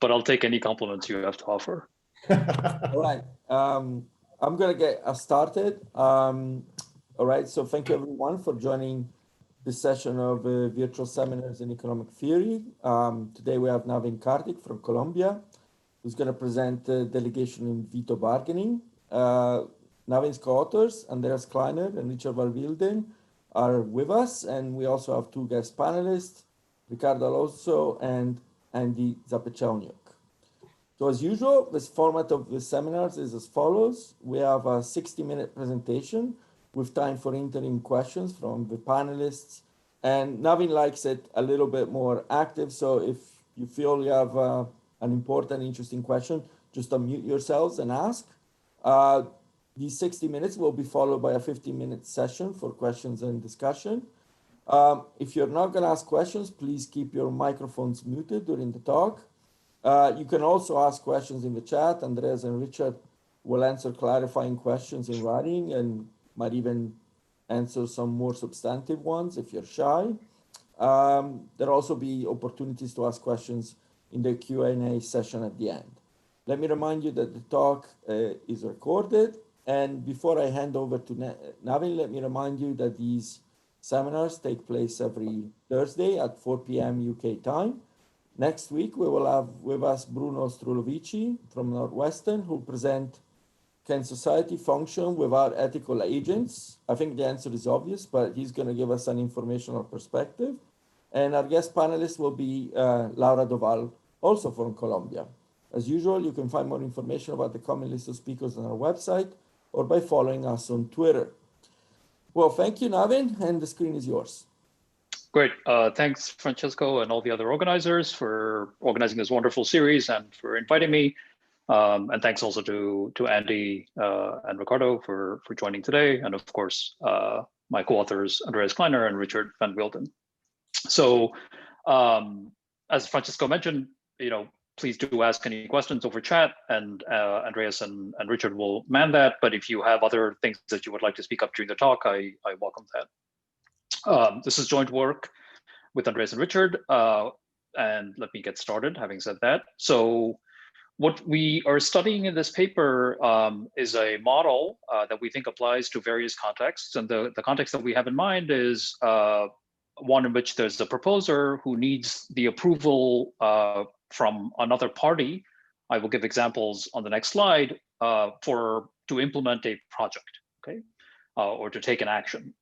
but I'll take any compliments you have to offer. All right. I'm going to get us started. All right. So thank you, everyone, for joining this session of virtual seminars in economic theory. Today we have Navin Kartik from Colombia, who's going to present delegation in veto bargaining. Navin's co-authors, Andreas Kleiner and Richard Van Wilden, are with us, and we also have two guest panelists, Ricardo Alonso and Andy Zapechowniuk. So as usual, this format of the seminars is as follows. We have a 60-minute presentation with time for interim questions from the panelists. And Navin likes it a little bit more active. So if you feel you have an important, interesting question, just unmute yourselves and ask. These 60 minutes will be followed by a 15-minute session for questions and discussion. If you're not going to ask questions, please keep your microphones muted during the talk. You can also ask questions in the chat. Andreas and Richard will answer clarifying questions in writing and might even answer some more substantive ones if you're shy. There'll also be opportunities to ask questions in the Q&A session at the end. Let me remind you that the talk is recorded. And before I hand over to Navin, let me remind you that these seminars take place every Thursday at 4 p.m. UK time. Next week, we will have with us Bruno Strulovici from Northwestern, who present Can Society Function Without Ethical Agents? I think the answer is obvious, but he's going to give us an informational perspective. And our guest panelist will be Laura Doval, also from Colombia. As usual, you can find more information about the common list of speakers on our website or by following us on Twitter. Well, thank you, Navin, and the screen is yours. Great. Thanks, Francesco, and all the other organizers for organizing this wonderful series and for inviting me. And thanks also to Andy and Ricardo for joining today. And of course, my co-authors, Andreas Kleiner and Richard Van Wilden. So as Francesco mentioned, please do ask any questions over chat, and Andreas and Richard will man that. But if you have other things that you would like to speak up during the talk, I welcome that. This is joint work with Andreas and Richard. And let me get started, having said that. So what we are studying in this paper is a model that we think applies to various contexts. And the context that we have in mind is one in which there's a proposer who needs the approval from another party. I will give examples on the next slide to implement a project, okay, or to take an action.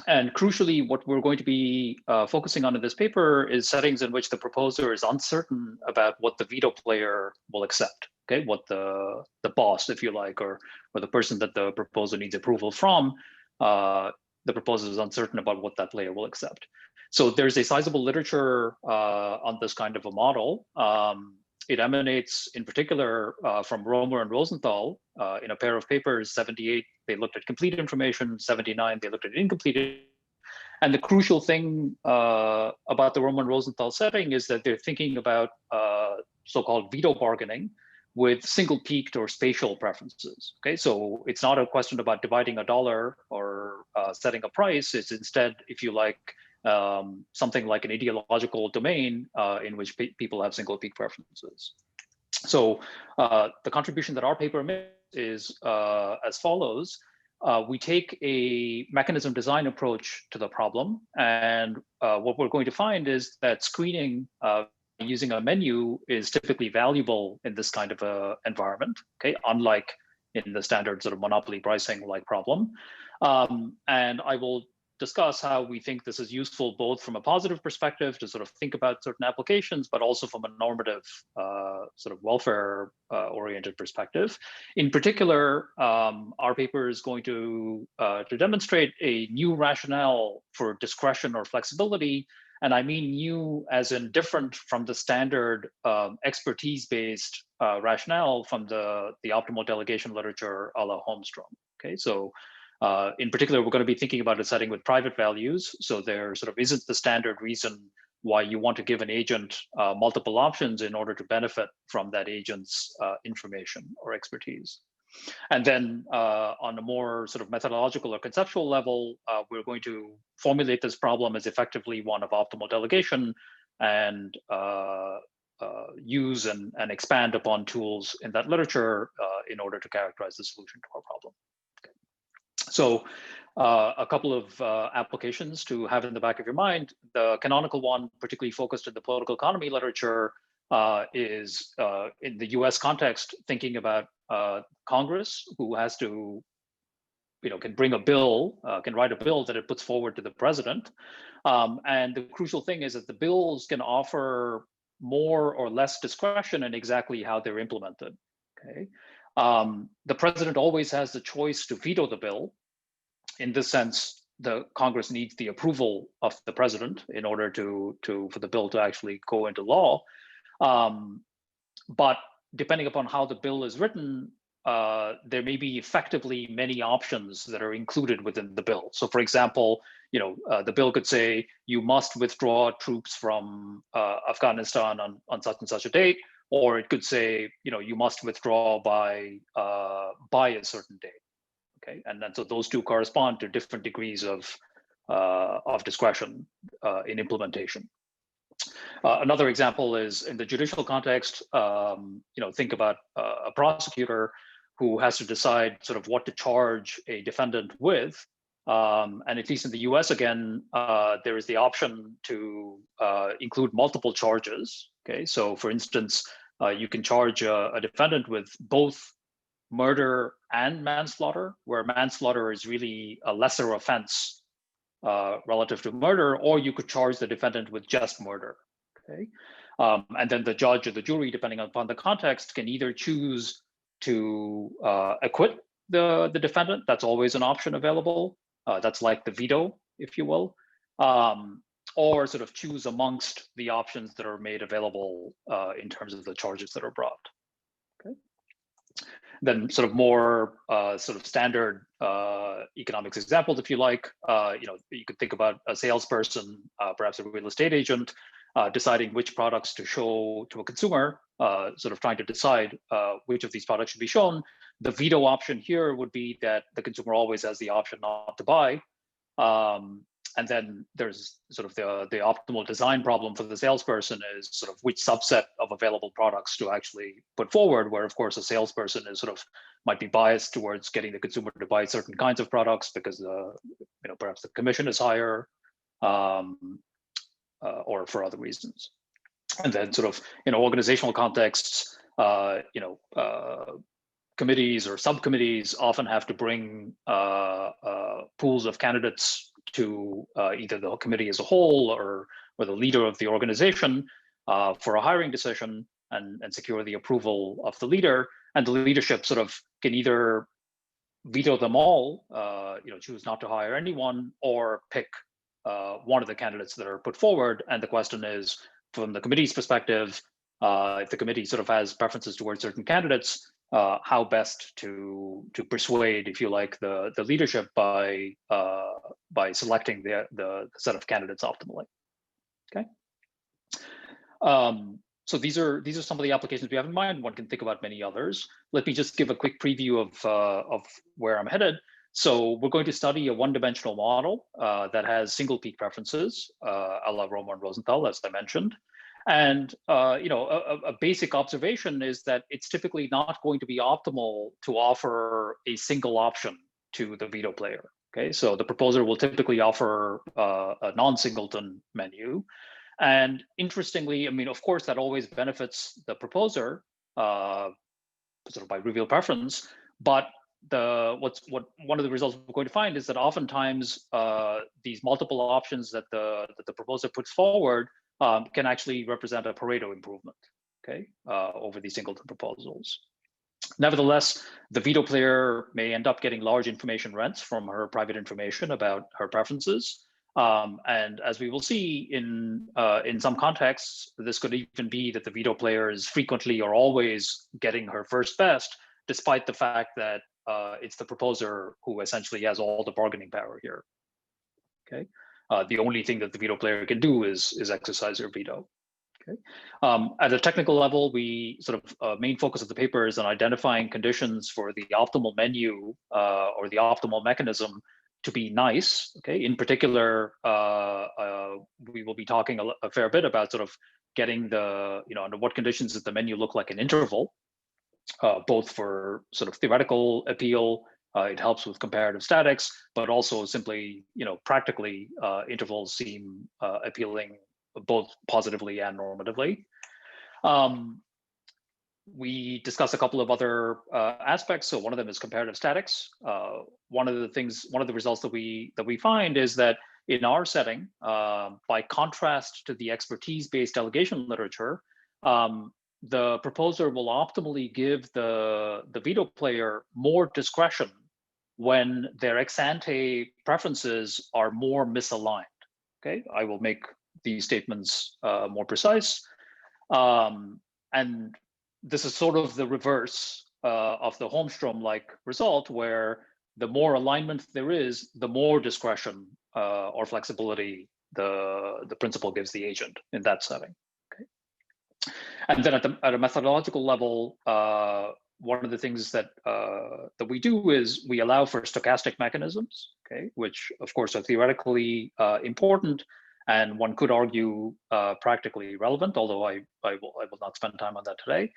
And crucially, what we're going to be focusing on in this paper is settings in which the proposer is uncertain about what the veto player will accept, okay, what the boss, if you like, or the person that the proposer needs approval from, the proposer is uncertain about what that player will accept. So there's a sizable literature on this kind of a model. It emanates in particular from Romer and Rosenthal in a pair of papers. 78, they looked at complete information. 79, they looked at incomplete. And the crucial thing about the Romer and Rosenthal setting is that they're thinking about so-called veto bargaining with single peaked or spatial preferences. Okay, so it's not a question about dividing a dollar or setting a price. It's instead, if you like, something like an ideological domain in which people have single peak preferences. So the contribution that our paper makes is as follows. We take a mechanism design approach to the problem, and what we're going to find is that screening using a menu is typically valuable in this kind of a environment, okay, unlike in the standard sort of monopoly pricing like problem. And I will discuss how we think this is useful both from a positive perspective to sort of think about certain applications, but also from a normative sort of welfare oriented perspective. In particular, our paper is going to demonstrate a new rationale for discretion or flexibility. And I mean new as in different from the standard expertise-based rationale from the optimal delegation literature a la Holmstrom. Okay, so in particular, we're going to be thinking about a setting with private values. So there sort of isn't the standard reason why you want to give an agent multiple options in order to benefit from that agent's information or expertise. And then on a more sort of methodological or conceptual level, we're going to formulate this problem as effectively one of optimal delegation and use and expand upon tools in that literature in order to characterize the solution to our problem. Okay. So a couple of applications to have in the back of your mind. The canonical one, particularly focused in the political economy literature, is in the US context, thinking about Congress, who has to, can bring a bill, can write a bill that it puts forward to the president. And the crucial thing is that the bills can offer more or less discretion in exactly how they're implemented. Okay. The president always has the choice to veto the bill. In this sense, the Congress needs the approval of the president in order for the bill to actually go into law. But depending upon how the bill is written, there may be effectively many options that are included within the bill. So, for example, the bill could say you must withdraw troops from Afghanistan on such and such a date, or it could say you must withdraw by a certain date. Okay, and then so those two correspond to different degrees of discretion in implementation. Another example is in the judicial context. Think about a prosecutor who has to decide sort of what to charge a defendant with. And at least in the US, again, there is the option to include multiple charges. Okay, so for instance, you can charge a defendant with both murder and manslaughter, where manslaughter is really a lesser offense relative to murder, or you could charge the defendant with just murder. Okay, and then the judge or the jury, depending upon the context, can either choose to acquit the defendant. That's always an option available. That's like the veto, if you will, or sort of choose amongst the options that are made available in terms of the charges that are brought. Okay. Then sort of more sort of standard economics examples, if you like, you could think about a salesperson, perhaps a real estate agent, deciding which products to show to a consumer, sort of trying to decide which of these products should be shown. The veto option here would be that the consumer always has the option not to buy. And then there's sort of the optimal design problem for the salesperson is sort of which subset of available products to actually put forward, where of course a salesperson is sort of might be biased towards getting the consumer to buy certain kinds of products because perhaps the commission is higher, or for other reasons. And then sort of in organizational contexts, committees or subcommittees often have to bring pools of candidates to either the committee as a whole or the leader of the organization for a hiring decision and secure the approval of the leader. And the leadership sort of can either veto them all, choose not to hire anyone, or pick one of the candidates that are put forward. And the question is, from the committee's perspective, if the committee sort of has preferences towards certain candidates, how best to persuade, if you like, the leadership by selecting the set of candidates optimally. Okay. So these are some of the applications we have in mind. One can think about many others. Let me just give a quick preview of where I'm headed. So we're going to study a one-dimensional model that has single peak preferences, a la Romer and Rosenthal, as I mentioned. And a basic observation is that it's typically not going to be optimal to offer a single option to the veto player. Okay, so the proposer will typically offer a non-singleton menu. And interestingly, I mean, of course, that always benefits the proposer sort of by reveal preference. But one of the results we're going to find is that oftentimes these multiple options that the proposer puts forward can actually represent a Pareto improvement, okay, over these singleton proposals. Nevertheless, the veto player may end up getting large information rents from her private information about her preferences. And as we will see in some contexts, this could even be that the veto player is frequently or always getting her first best, despite the fact that it's the proposer who essentially has all the bargaining power here. Okay, the only thing that the veto player can do is exercise her veto. Okay, at a technical level, we sort of main focus of the paper is on identifying conditions for the optimal menu or the optimal mechanism to be nice. Okay, in particular, we will be talking a fair bit about sort of getting the, under what conditions does the menu look like an interval, both for sort of theoretical appeal, it helps with comparative statics, but also simply, practically, intervals seem appealing both positively and normatively. We discussed a couple of other aspects. So one of them is comparative statics. One of the results that we find is that in our setting, by contrast to the expertise-based delegation literature, the proposer will optimally give the veto player more discretion when their ex-ante preferences are more misaligned. Okay, I will make these statements more precise. And this is sort of the reverse of the Holmstrom-like result, where the more alignment there is, the more discretion or flexibility the principal gives the agent in that setting. Okay. And then at a methodological level, one of the things that we do is we allow for stochastic mechanisms, okay, which of course are theoretically important, and one could argue practically relevant, although I will not spend time on that today.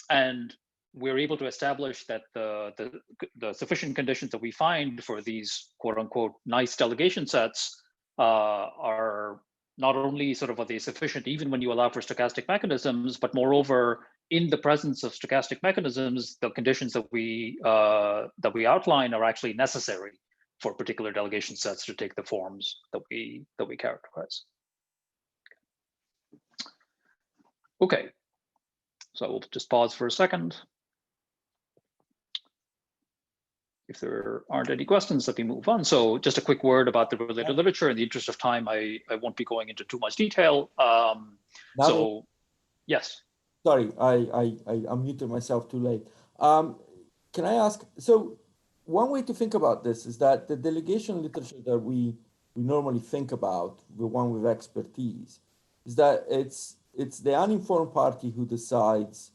And we're able to establish that the sufficient conditions that we find for these quote unquote nice delegation sets are not only sort of are they sufficient even when you allow for stochastic mechanisms, but moreover, in the presence of stochastic mechanisms, the conditions that we outline are actually necessary for particular delegation sets to take the forms that we characterize. Okay, so I will just pause for a second. If there aren't any questions, let me move on. So just a quick word about the related literature. In the interest of time, I won't be going into too much detail. So, yes. Sorry, I unmuted myself too late. Can I ask, so one way to think about this is that the delegation literature that we normally think about, the one with expertise, is that it's the uninformed party who decides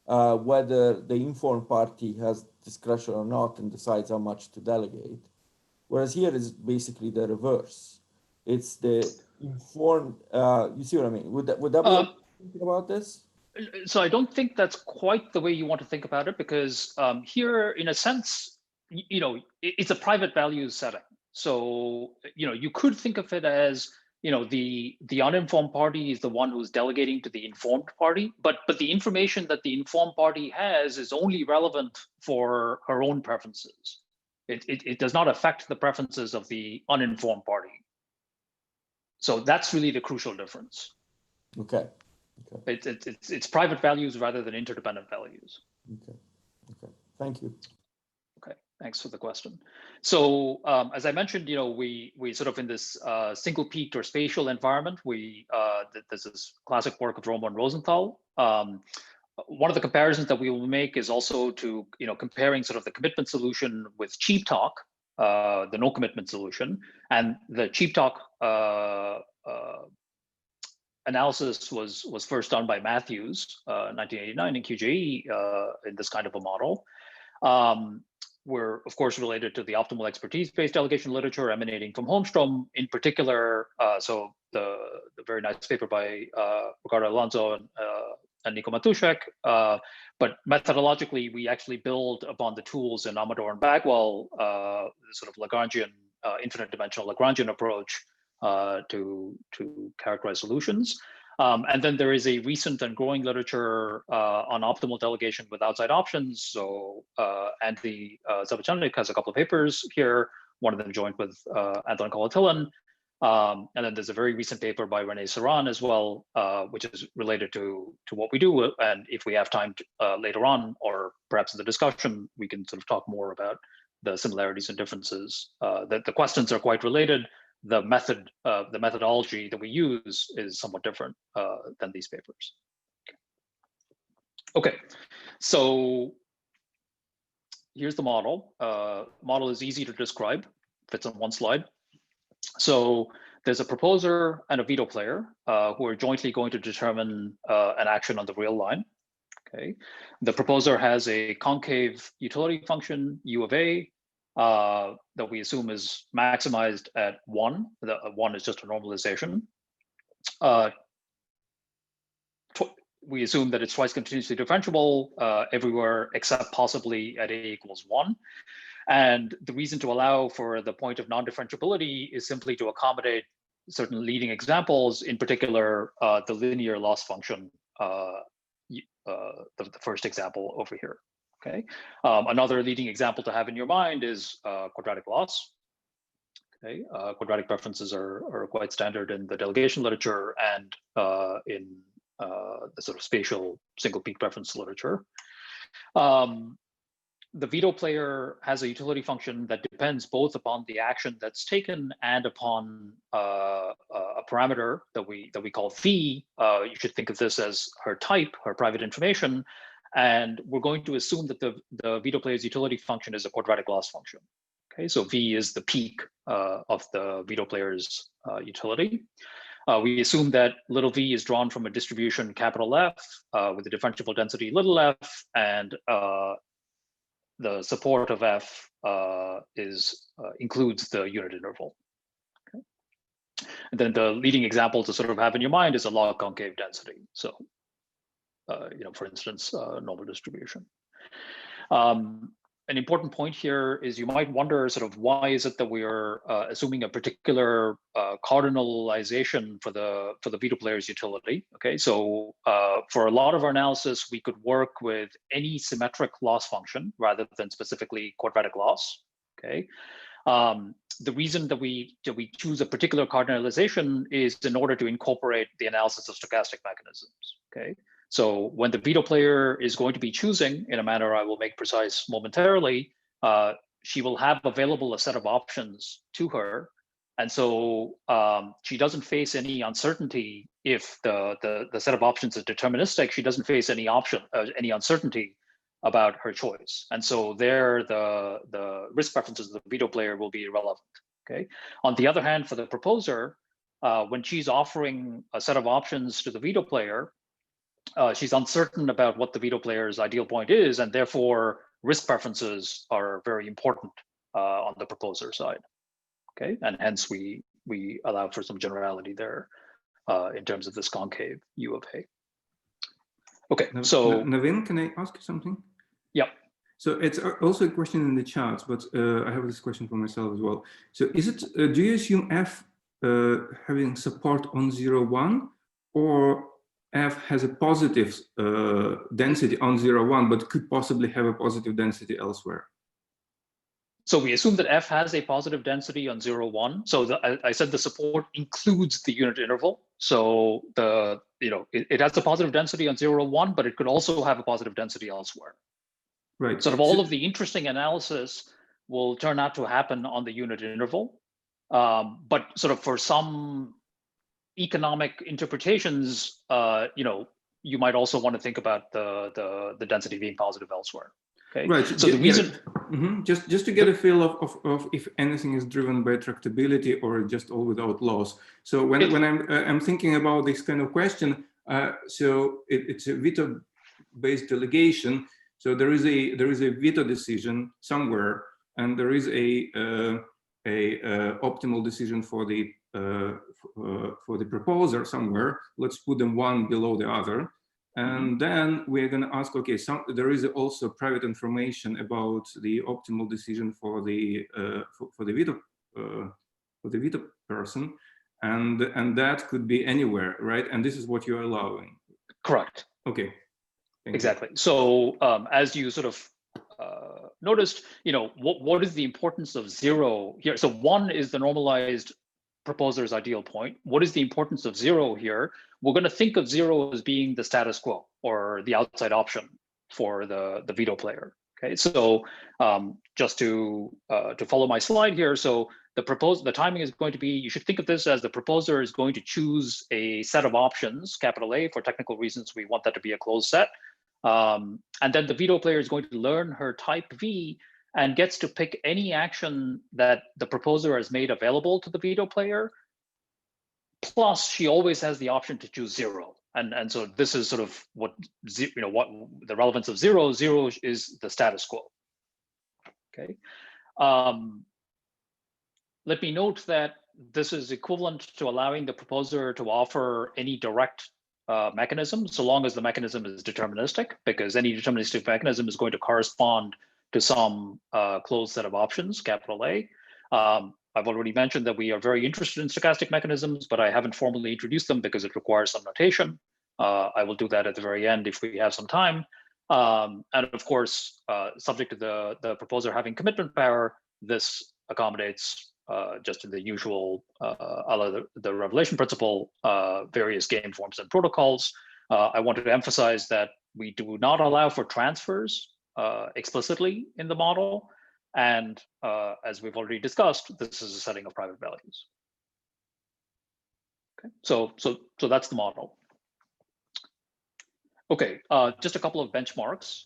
whether the informed party has discretion or not and decides how much to delegate. Whereas here is basically the reverse. It's the informed, you see what I mean? Would that be thinking about this? So I don't think that's quite the way you want to think about it, because here, in a sense, it's a private values setting. So, you could think of it as, the uninformed party is the one who's delegating to the informed party, but the information that the informed party has is only relevant for her own preferences. It does not affect the preferences of the uninformed party. So that's really the crucial difference. Okay. It's private values rather than interdependent values. Okay. Thank you. Okay, thanks for the question. So as I mentioned, we sort of in this single peaked or spatial environment, this is classic work of Romo and Rosenthal. One of the comparisons that we will make is also to, comparing sort of the commitment solution with cheap talk, the no commitment solution, and the cheap talk analysis was first done by Matthews, 1989 in QJE in this kind of a model. We're of course related to the optimal expertise-based delegation literature emanating from Holmstrom, in particular. So the very nice paper by Ricardo Alonso and Nico Matuszek. But methodologically, we actually build upon the tools in Amador and Bagwell, the sort of Lagrangian, infinite dimensional Lagrangian approach to characterize solutions. And then there is a recent and growing literature on optimal delegation with outside options. So Andy Zabachanik has a couple of papers here, one of them joined with Anton Kolatilan. And then there's a very recent paper by René Serran as well, which is related to what we do. And if we have time later on, or perhaps in the discussion, we can sort of talk more about the similarities and differences. The questions are quite related. The methodology that we use is somewhat different than these papers. Okay, so here's the model. Model is easy to describe, fits on one slide. So there's a proposer and a veto player who are jointly going to determine an action on the real line. Okay, the proposer has a concave utility function U of A that we assume is maximized at 1. The 1 is just a normalization. we assume that it's twice continuously differentiable everywhere except possibly at a equals 1. And the reason to allow for the point of non-differentiability is simply to accommodate certain leading examples, in particular, the linear loss function, the first example over here. Okay. Another leading example to have in your mind is quadratic loss. Okay. Quadratic preferences are quite standard in the delegation literature and in the sort of spatial single peak preference literature. The veto player has a utility function that depends both upon the action that's taken and upon a parameter that we call V. You should think of this as her type, her private information, and we're going to assume that the veto player's utility function is a quadratic loss function. Okay, so V is the peak of the veto player's utility. We assume that little v is drawn from a distribution capital F with a differentiable density little f, and the support of F includes the unit interval. Okay. And then the leading example to sort of have in your mind is a log concave density. So, for instance, normal distribution. An important point here is you might wonder sort of why is it that we are assuming a particular cardinalization for the veto player's utility. Okay, so for a lot of our analysis, we could work with any symmetric loss function rather than specifically quadratic loss. Okay, the reason that we choose a particular cardinalization is in order to incorporate the analysis of stochastic mechanisms. Okay. So when the veto player is going to be choosing in a manner I will make precise momentarily, she will have available a set of options to her. And so she doesn't face any uncertainty if the set of options is deterministic. She doesn't face any uncertainty about her choice. And so there the risk preferences of the veto player will be irrelevant. Okay. On the other hand, for the proposer, when she's offering a set of options to the veto player, she's uncertain about what the veto player's ideal point is, and therefore risk preferences are very important on the proposer side. Okay, and hence we allow for some generality there in terms of this concave U of A. Okay, so Navin, can I ask you something? Yeah. So it's also a question in the chat, but I have this question for myself as well. So is it, do you assume F having support on 0, 1, or F has a positive density on 0, 1, but could possibly have a positive density elsewhere? So we assume that F has a positive density on 0, 1. So I said the support includes the unit interval. So it has a positive density on 0, 1, but it could also have a positive density elsewhere. Right. Sort of all of the interesting analysis will turn out to happen on the unit interval. But sort of for some economic interpretations, you might also want to think about the density being positive elsewhere. Okay. Right. So the reason, just to get a feel of if anything is driven by tractability or just all without loss. So when I'm thinking about this kind of question, so it's a veto-based delegation. So there is a veto decision somewhere, and there is a optimal decision for the proposer somewhere. Let's put them one below the other. And then we're going to ask, okay, there is also private information about the optimal decision for the veto person, and that could be anywhere, right? And this is what you're allowing. Correct. Okay. Exactly. So as you sort of noticed, what is the importance of 0 here? So 1 is the normalized proposer's ideal point. What is the importance of 0 here? We're going to think of 0 as being the status quo or the outside option for the veto player. Okay, so just to follow my slide here, so the timing is going to be, you should think of this as the proposer is going to choose a set of options, capital A, for technical reasons we want that to be a closed set. And then the veto player is going to learn her type V and gets to pick any action that the proposer has made available to the veto player. Plus, she always has the option to choose 0. And so this is sort of what the relevance of 0. 0 is the status quo. Okay. Let me note that this is equivalent to allowing the proposer to offer any direct mechanism, so long as the mechanism is deterministic, because any deterministic mechanism is going to correspond to some closed set of options, capital A. I've already mentioned that we are very interested in stochastic mechanisms, but I haven't formally introduced them because it requires some notation. I will do that at the very end if we have some time. And of course, subject to the proposer having commitment power, this accommodates just in the usual, the revelation principle, various game forms and protocols. I wanted to emphasize that we do not allow for transfers explicitly in the model. And as we've already discussed, this is a setting of private values. Okay, so that's the model. Okay, just a couple of benchmarks.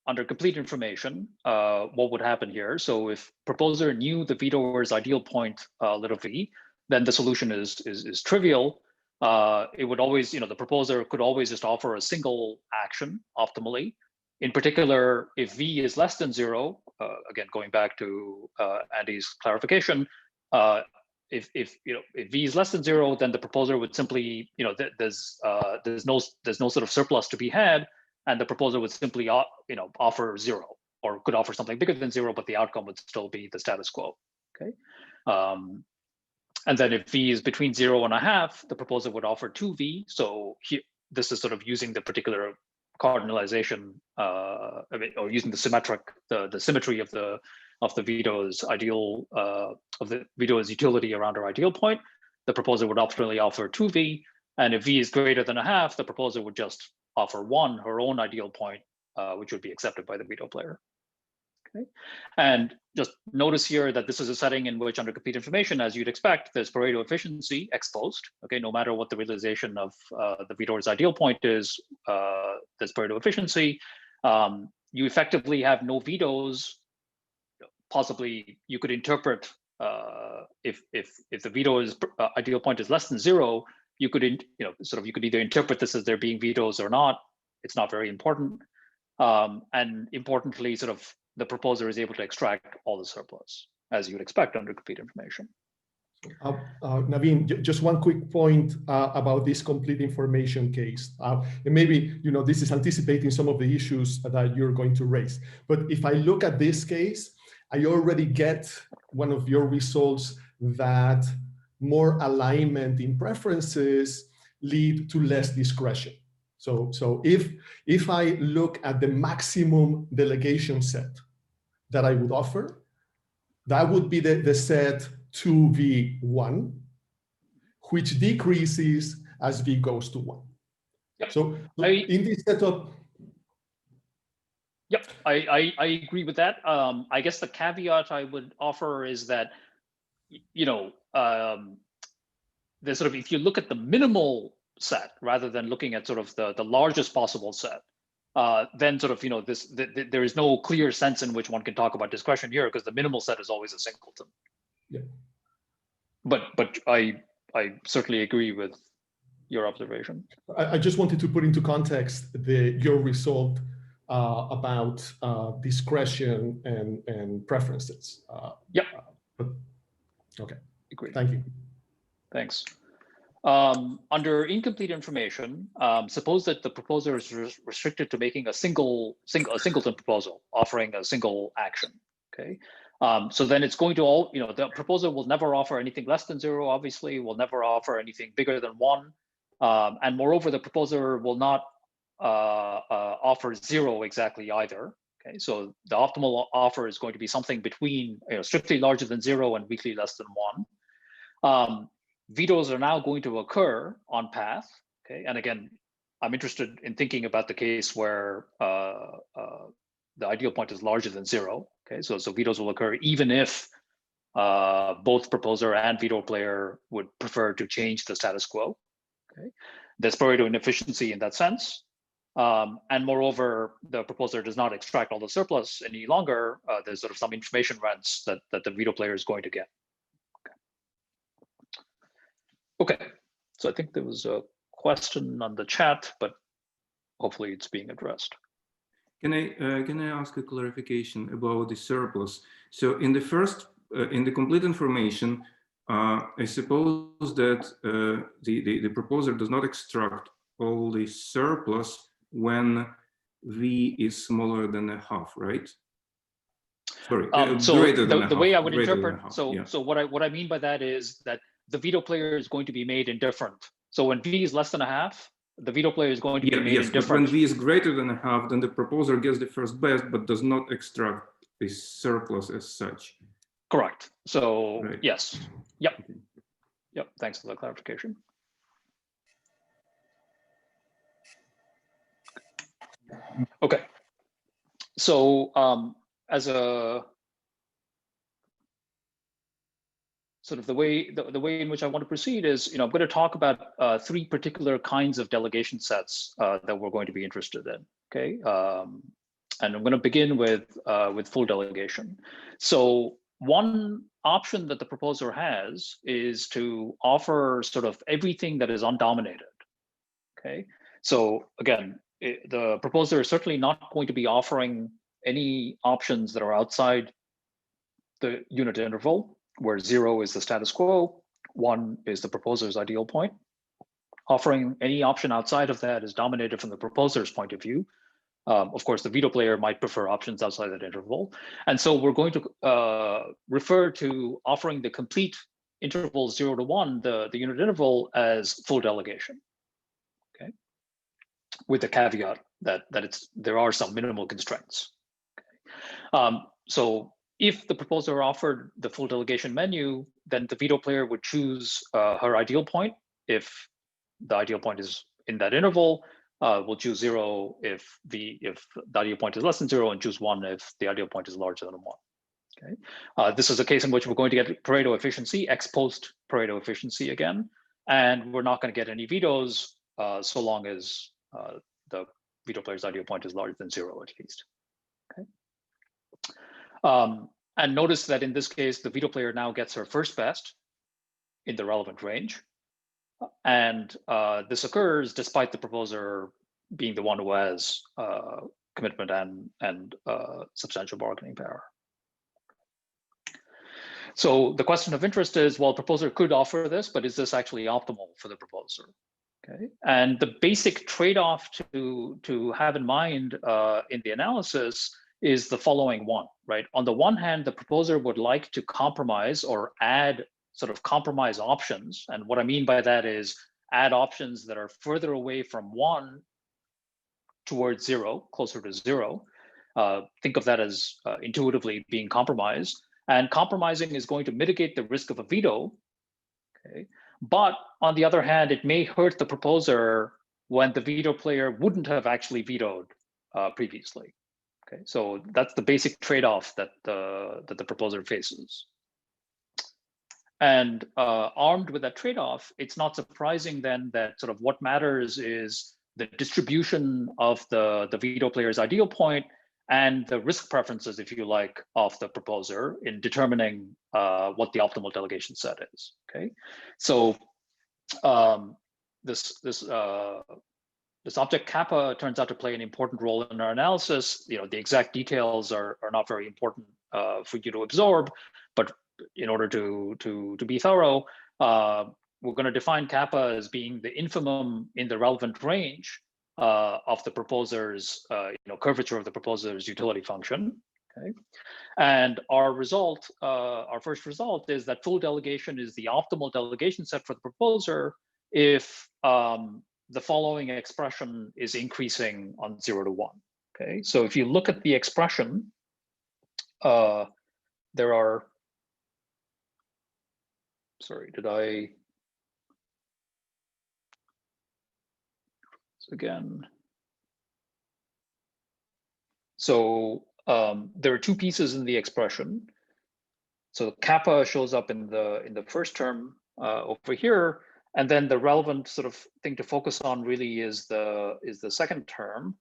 Under complete information, what would happen here? So if proposer knew the vetoer's ideal point little v, then the solution is trivial. It would always, the proposer could always just offer a single action optimally. In particular, if v is less than 0, again going back to Andy's clarification, if v is less than 0, then the proposer would simply, there's no sort of surplus to be had, and the proposer would simply offer 0, or could offer something bigger than 0, but the outcome would still be the status quo. Okay, and then if v is between 0 and 1/2, the proposer would offer 2v. So here, this is sort of using the particular cardinalization, or using the symmetry of the veto's ideal, of the veto's utility around our ideal point. The proposer would optimally offer 2v, and if v is greater than 1/2, the proposer would just offer 1, her own ideal point, which would be accepted by the veto player. Okay, and just notice here that this is a setting in which, under complete information, as you'd expect, there's Pareto efficiency ex post. Okay, no matter what the realization of the vetoer's ideal point is, there's Pareto efficiency. You effectively have no vetoes. Possibly, you could interpret if the vetoer's ideal point is less than 0, you could you could either interpret this as there being vetoes or not. It's not very important. And importantly, sort of the proposer is able to extract all the surplus, as you would expect under complete information. Navin, just one quick point about this complete information case. And maybe, this is anticipating some of the issues that you're going to raise. But if I look at this case, I already get one of your results that more alignment in preferences lead to less discretion. So if I look at the maximum delegation set that I would offer, that would be the set 2v1, which decreases as v goes to 1. Yep. So in this setup. Yep, I agree with that. I guess the caveat I would offer is that, there's sort of, if you look at the minimal set rather than looking at sort of the largest possible set, then sort of, there is no clear sense in which one can talk about discretion here, because the minimal set is always a singleton. Yeah. But I certainly agree with your observation. I just wanted to put into context your result about discretion and preferences. Yep. Okay. Agreed. Thank you. Thanks. Under incomplete information, suppose that the proposer is restricted to making a singleton proposal, offering a single action. Okay, so then it's going to the proposer will never offer anything less than 0. Obviously, will never offer anything bigger than 1, and moreover, the proposer will not offer 0 exactly either. Okay, so the optimal offer is going to be something between strictly larger than 0 and weakly less than 1. Vetoes are now going to occur on path. Okay, and again, I'm interested in thinking about the case where the ideal point is larger than 0. Okay, so vetoes will occur even if both proposer and veto player would prefer to change the status quo. Okay, there's Pareto inefficiency in that sense. And moreover, the proposer does not extract all the surplus any longer. There's sort of some information rents that the veto player is going to get. Okay, so I think there was a question on the chat, but hopefully it's being addressed. Can I ask a clarification about the surplus? So in the first, in the complete information, I suppose that the proposer does not extract all the surplus when V is smaller than a half, right? Sorry, So greater than a half. The way I would Greater than interpret, a half, so yeah. so what I mean by that is that the veto player is going to be made indifferent. So when V is less than a half, the veto player is going to be made indifferent. But when V is greater than a half, then the proposer gets the first best, but does not extract the surplus as such. Correct. So Right. yes. Yep. Yep. Thanks for the clarification. Okay. So as a sort of the way in which I want to proceed is, I'm going to talk about three particular kinds of delegation sets that we're going to be interested in. Okay, and I'm going to begin with full delegation. So one option that the proposer has is to offer sort of everything that is undominated. Okay, so again, the proposer is certainly not going to be offering any options that are outside the unit interval, where 0 is the status quo, 1 is the proposer's ideal point. Offering any option outside of that is dominated from the proposer's point of view. Of course, the veto player might prefer options outside that interval. And so we're going to refer to offering the complete interval 0 to 1, the unit interval, as full delegation. Okay, with the caveat that there are some minimal constraints. Okay. So if the proposer offered the full delegation menu, then the veto player would choose her ideal point. If the ideal point is in that interval, we'll choose 0 if the ideal point is less than 0, and choose 1 if the ideal point is larger than 1. Okay. This is a case in which we're going to get Pareto efficiency, ex post Pareto efficiency again, and we're not going to get any vetoes so long as the veto player's ideal point is larger than 0 at least. Okay. And notice that in this case, the veto player now gets her first best in the relevant range. And this occurs despite the proposer being the one who has commitment and substantial bargaining power. So the question of interest is, well, proposer could offer this, but is this actually optimal for the proposer? Okay. And the basic trade-off to have in mind in the analysis is the following one, right? On the one hand, the proposer would like to compromise or add sort of compromise options. And what I mean by that is add options that are further away from 1 towards 0, closer to 0. Think of that as intuitively being compromised. And compromising is going to mitigate the risk of a veto. Okay. But on the other hand, it may hurt the proposer when the veto player wouldn't have actually vetoed previously. Okay, so that's the basic trade-off that the proposer faces. And armed with that trade-off, it's not surprising then that sort of what matters is the distribution of the veto player's ideal point and the risk preferences, if you like, of the proposer in determining what the optimal delegation set is. Okay, so this object kappa turns out to play an important role in our analysis. The exact details are not very important for you to absorb, but in order to be thorough, we're going to define kappa as being the infimum in the relevant range of the proposer's, curvature of the proposer's utility function. Okay, and our result, our first result, is that full delegation is the optimal delegation set for the proposer if the following expression is increasing on 0 to 1. Okay, so if you look at the expression, there are, sorry, did I, again. So there are two pieces in the expression. So kappa shows up in the first term over here, and then the relevant sort of thing to focus on really is the second term.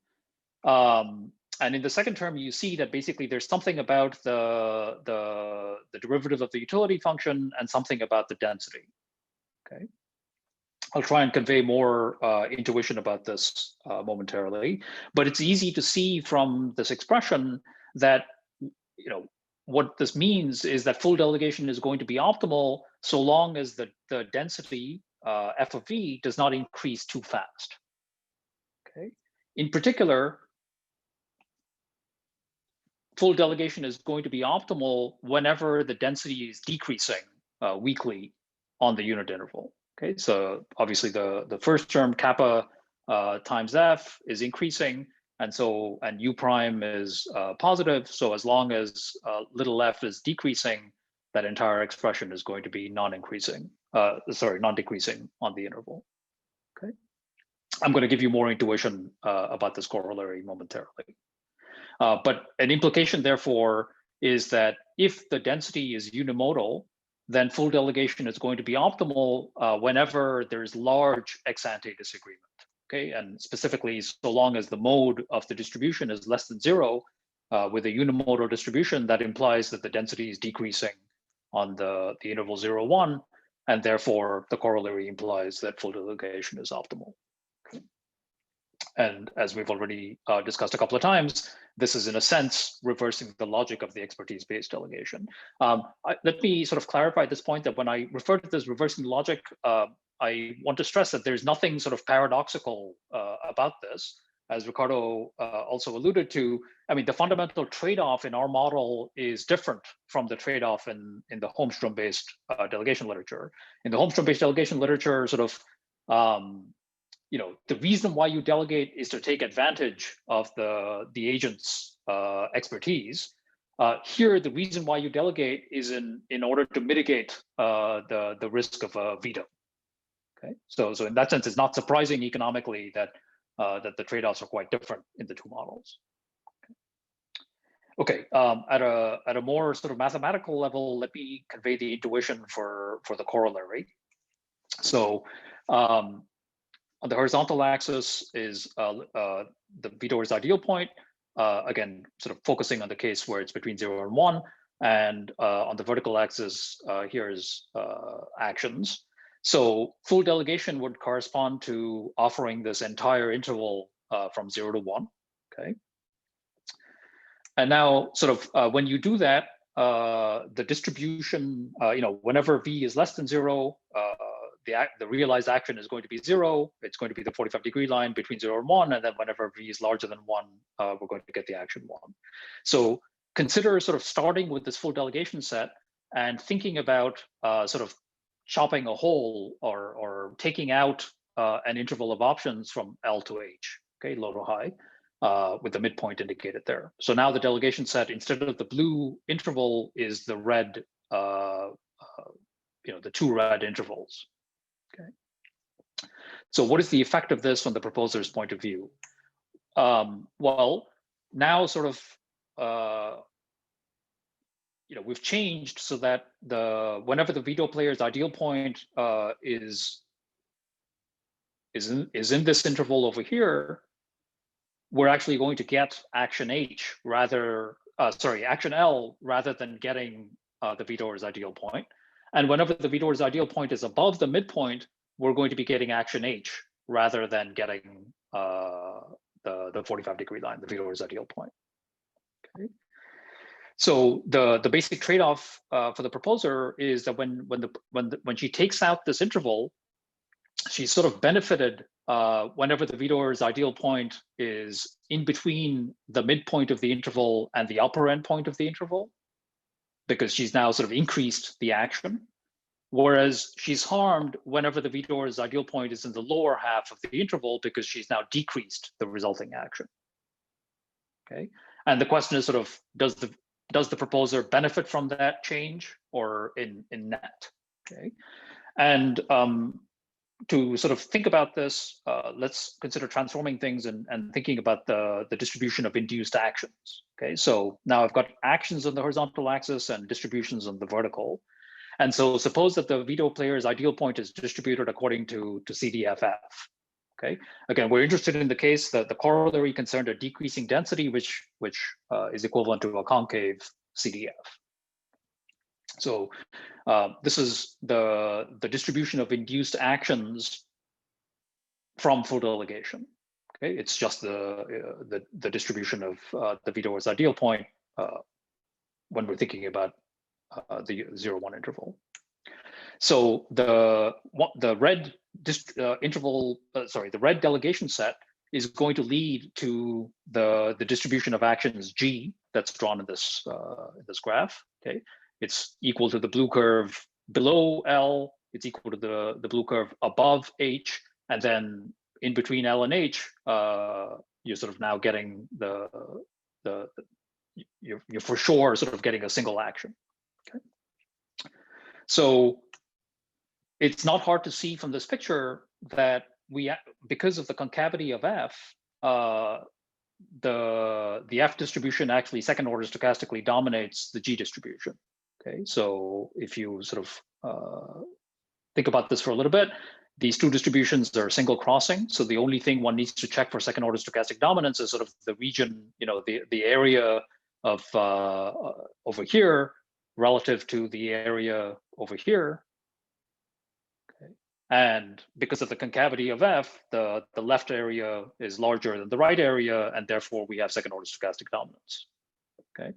And in the second term, you see that basically there's something about the derivative of the utility function and something about the density. Okay, I'll try and convey more intuition about this momentarily, but it's easy to see from this expression that what this means is that full delegation is going to be optimal so long as the density f of v does not increase too fast. Okay. In particular, full delegation is going to be optimal whenever the density is decreasing weakly on the unit interval. Okay, so obviously the first term kappa times f is increasing, and u prime is positive. So as long as little f is decreasing, that entire expression is going to be non-decreasing on the interval. Okay, I'm going to give you more intuition about this corollary momentarily. But an implication, therefore, is that if the density is unimodal, then full delegation is going to be optimal whenever there's large ex-ante disagreement. Okay, and specifically, so long as the mode of the distribution is less than 0, with a unimodal distribution, that implies that the density is decreasing on the interval 0, 1, and therefore the corollary implies that full delegation is optimal. Okay. And as we've already discussed a couple of times, this is in a sense reversing the logic of the expertise-based delegation. Let me sort of clarify this point that when I refer to this reversing logic, I want to stress that there's nothing sort of paradoxical about this. As Ricardo also alluded to, I mean, the fundamental trade-off in our model is different from the trade-off in the Holmstrom-based delegation literature. In the Holmstrom-based delegation literature, sort of, the reason why you delegate is to take advantage of the agent's expertise. Here, the reason why you delegate is in order to mitigate the risk of a veto. Okay, so in that sense, it's not surprising economically that the trade-offs are quite different in the two models. Okay, at a more sort of mathematical level, let me convey the intuition for the corollary. So on the horizontal axis is the Vito's ideal point, again, sort of focusing on the case where it's between 0 and 1, and on the vertical axis, here's actions. So full delegation would correspond to offering this entire interval from 0 to 1, okay? And now sort of when you do that, the distribution, whenever V is less than 0, the realized action is going to be 0. It's going to be the 45-degree line between 0 and 1. And then whenever V is larger than 1, we're going to get the action 1. So consider sort of starting with this full delegation set and thinking about sort of chopping a hole or taking out an interval of options from L to H, okay, low to high, with the midpoint indicated there. So now the delegation set, instead of the blue interval, is the red, the two red intervals. Okay. So what is the effect of this from the proposer's point of view? Well, now sort of, we've changed so that whenever the veto player's ideal point is in this interval over here, we're actually going to get action H action L rather than getting the veto's ideal point. And whenever the veto's ideal point is above the midpoint, we're going to be getting action H rather than getting the 45-degree line, the veto's ideal point. Okay. So the basic trade-off for the proposer is that when she takes out this interval, she's sort of benefited whenever the veto's ideal point is in between the midpoint of the interval and the upper end point of the interval, because she's now sort of increased the action. Whereas she's harmed whenever the veto's ideal point is in the lower half of the interval, because she's now decreased the resulting action. Okay, and the question is sort of, does the proposer benefit from that change or in net? Okay, and to sort of think about this, let's consider transforming things and thinking about the distribution of induced actions. Okay, so now I've got actions on the horizontal axis and distributions on the vertical. And so suppose that the veto player's ideal point is distributed according to CDFF. Okay, again, we're interested in the case that the corollary concerned a decreasing density, which is equivalent to a concave CDF. So this is the distribution of induced actions from full delegation. Okay, it's just the distribution of the veto's ideal point when we're thinking about the 0-1 interval. So the red the red delegation set is going to lead to the distribution of actions G that's drawn in this graph. Okay, it's equal to the blue curve below L. It's equal to the blue curve above H, and then in between L and H, you're sort of now getting you're for sure sort of getting a single action. Okay, so it's not hard to see from this picture that because of the concavity of F, the F distribution actually second order stochastically dominates the G distribution. Okay, so if you sort of think about this for a little bit, these two distributions are single crossing. So the only thing one needs to check for second order stochastic dominance is sort of the region, the area of over here relative to the area over here. Okay. And because of the concavity of F, the left area is larger than the right area, and therefore we have second order stochastic dominance. Okay.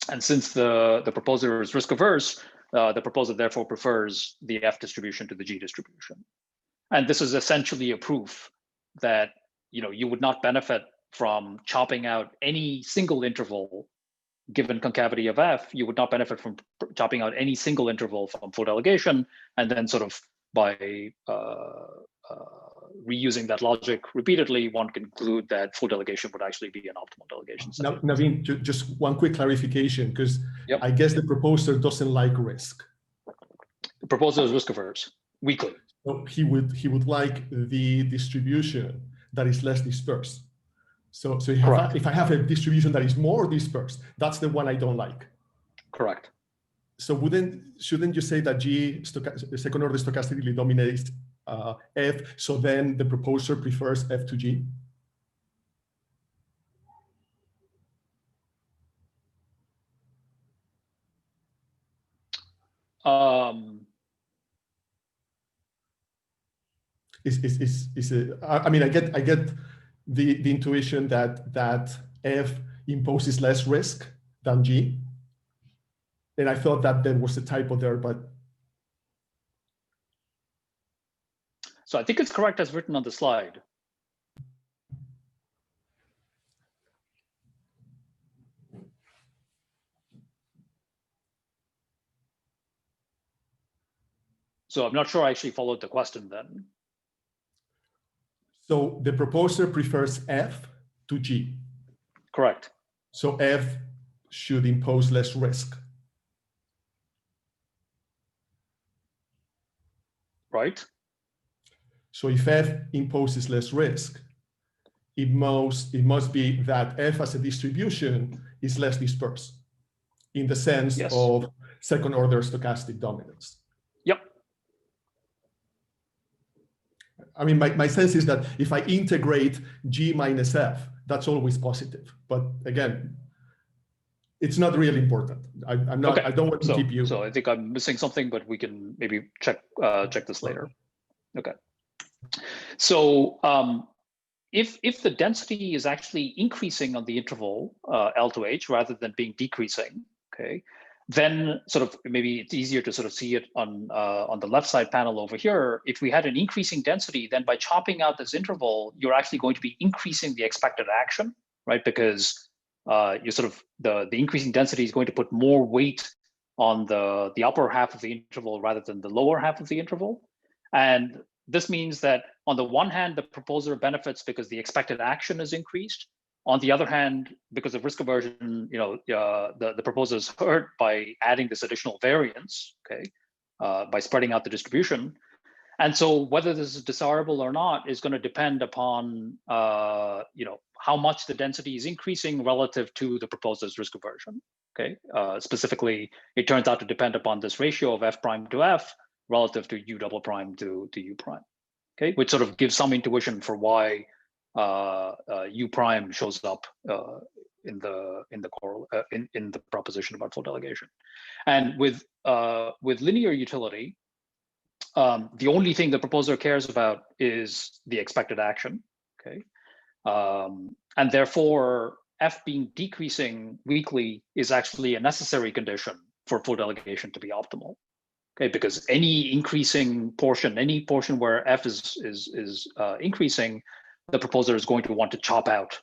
And since the proposer is risk averse, the proposer therefore prefers the F distribution to the G distribution. And this is essentially a proof that you would not benefit from chopping out any single interval given concavity of F. You would not benefit from chopping out any single interval from full delegation, and then sort of by reusing that logic repeatedly, one can conclude that full delegation would actually be an optimal delegation set. Now, Navin, just one quick clarification, because Yep. I guess the proposer doesn't like risk. The proposer is risk averse, weakly. So he would like the distribution that is less dispersed. So if I have a distribution that is more dispersed, that's the one I don't like. Correct. So shouldn't you say that G second order stochastically dominates F, so then the proposer prefers F to G? I mean, I get the intuition that F imposes less risk than G. And I thought that there was a typo there, but. So I think it's correct as written on the slide. So I'm not sure I actually followed the question then. So the proposer prefers F to G. Correct. So F should impose less risk. Right. So if F imposes less risk, it must be that F as a distribution is less dispersed in the sense Yes. of second order stochastic dominance. Yep. I mean, my sense is that if I integrate G minus F, that's always positive. But again, it's not really important. I'm not. Okay. I don't want to keep you. So I think I'm missing something, but we can maybe check this later. Okay. So if the density is actually increasing on the interval L to H rather than being decreasing, okay, then sort of maybe it's easier to sort of see it on the left side panel over here. If we had an increasing density, then by chopping out this interval, you're actually going to be increasing the expected action, right? Because you sort of the increasing density is going to put more weight on the upper half of the interval rather than the lower half of the interval. And this means that on the one hand, the proposer benefits because the expected action is increased. On the other hand, because of risk aversion, the proposer is hurt by adding this additional variance, okay, by spreading out the distribution. And so whether this is desirable or not is going to depend upon, how much the density is increasing relative to the proposer's risk aversion, okay? Specifically, it turns out to depend upon this ratio of F prime to F relative to U double prime to U prime, okay? Which sort of gives some intuition for why U prime shows up in the proposition about full delegation. And with linear utility, the only thing the proposer cares about is the expected action, okay? And therefore, F being decreasing weakly is actually a necessary condition for full delegation to be optimal, Okay, because any increasing portion, any portion where f is increasing, the proposer is going to want to chop out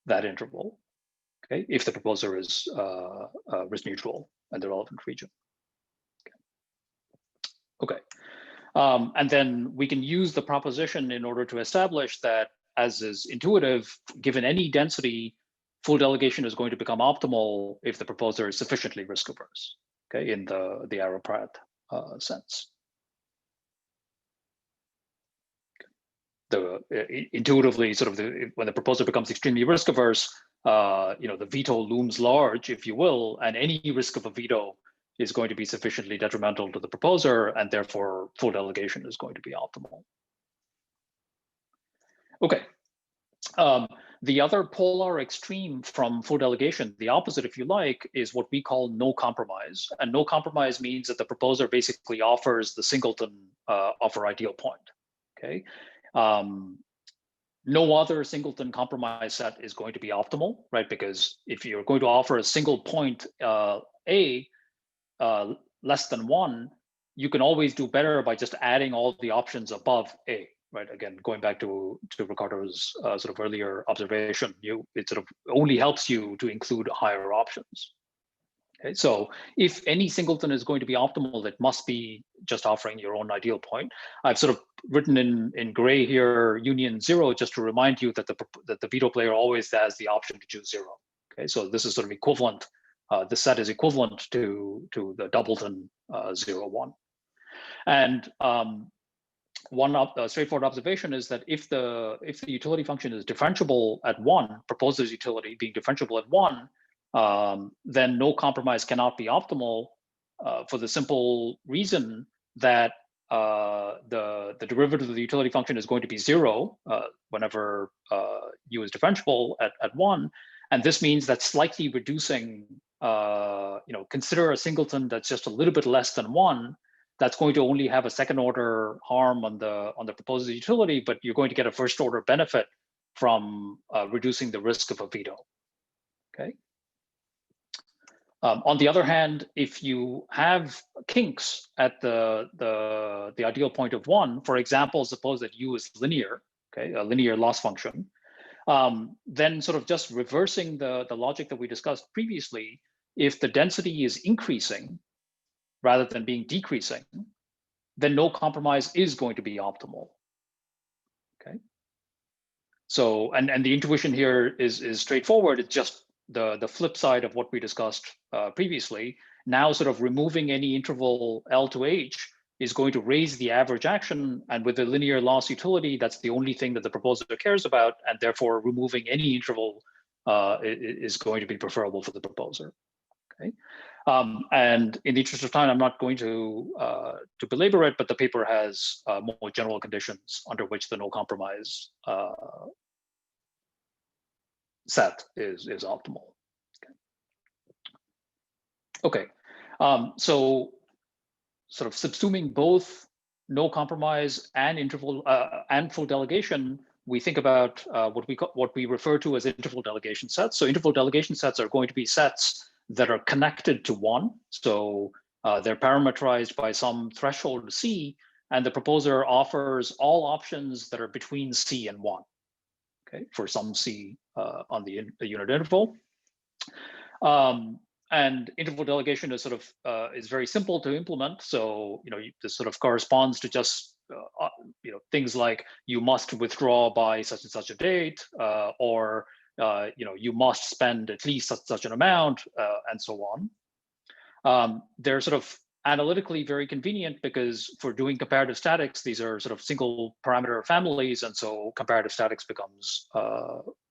that interval. Okay, if the proposer is risk neutral in the relevant region. Okay, and then we can use the proposition in order to establish that, as is intuitive, given any density, full delegation is going to become optimal if the proposer is sufficiently risk averse. Okay, in the Arrow-Pratt sense. Intuitively, sort of when the proposer becomes extremely risk averse, the veto looms large, if you will, and any risk of a veto is going to be sufficiently detrimental to the proposer, and therefore full delegation is going to be optimal. Okay. The other polar extreme from full delegation, the opposite, if you like, is what we call no compromise. And no compromise means that the proposer basically offers the singleton offer ideal point. Okay. No other singleton compromise set is going to be optimal, right? Because if you're going to offer a single point A less than 1, you can always do better by just adding all the options above A, right? Again, going back to Ricardo's sort of earlier observation, it sort of only helps you to include higher options. Okay, so if any singleton is going to be optimal, it must be just offering your own ideal point. I've sort of written in gray here union 0 just to remind you that the veto player always has the option to choose 0. Okay, so this is sort of equivalent. The set is equivalent to the doubleton 0, 1. And one straightforward observation is that if the utility function is differentiable at 1, proposer's utility being differentiable at 1, then no compromise cannot be optimal for the simple reason that the derivative of the utility function is going to be 0 whenever u is differentiable at 1, and this means that slightly reducing, consider a singleton that's just a little bit less than 1. That's going to only have a second order harm on the proposer's utility, but you're going to get a first order benefit from reducing the risk of a veto. Okay. On the other hand, if you have kinks at the ideal point of 1, for example, suppose that u is linear, okay, a linear loss function, then sort of just reversing the logic that we discussed previously, if the density is increasing rather than being decreasing, then no compromise is going to be optimal. Okay. So, and the intuition here is straightforward. It's just the flip side of what we discussed previously. Now sort of removing any interval L to H is going to raise the average action, and with the linear loss utility, that's the only thing that the proposer cares about, and therefore removing any interval is going to be preferable for the proposer. Okay. And in the interest of time, I'm not going to belabor it, but the paper has more general conditions under which the no compromise set is optimal. Okay. So sort of subsuming both no compromise and interval and full delegation, we think about what we refer to as interval delegation sets. So interval delegation sets are going to be sets that are connected to 1. So they're parameterized by some threshold C, and the proposer offers all options that are between C and 1, okay, for some C on the unit interval. And interval delegation is sort of is very simple to implement. So this sort of corresponds to just things like you must withdraw by such and such a date, or you must spend at least such an amount, and so on. They're sort of analytically very convenient because for doing comparative statics, these are sort of single parameter families, and so comparative statics becomes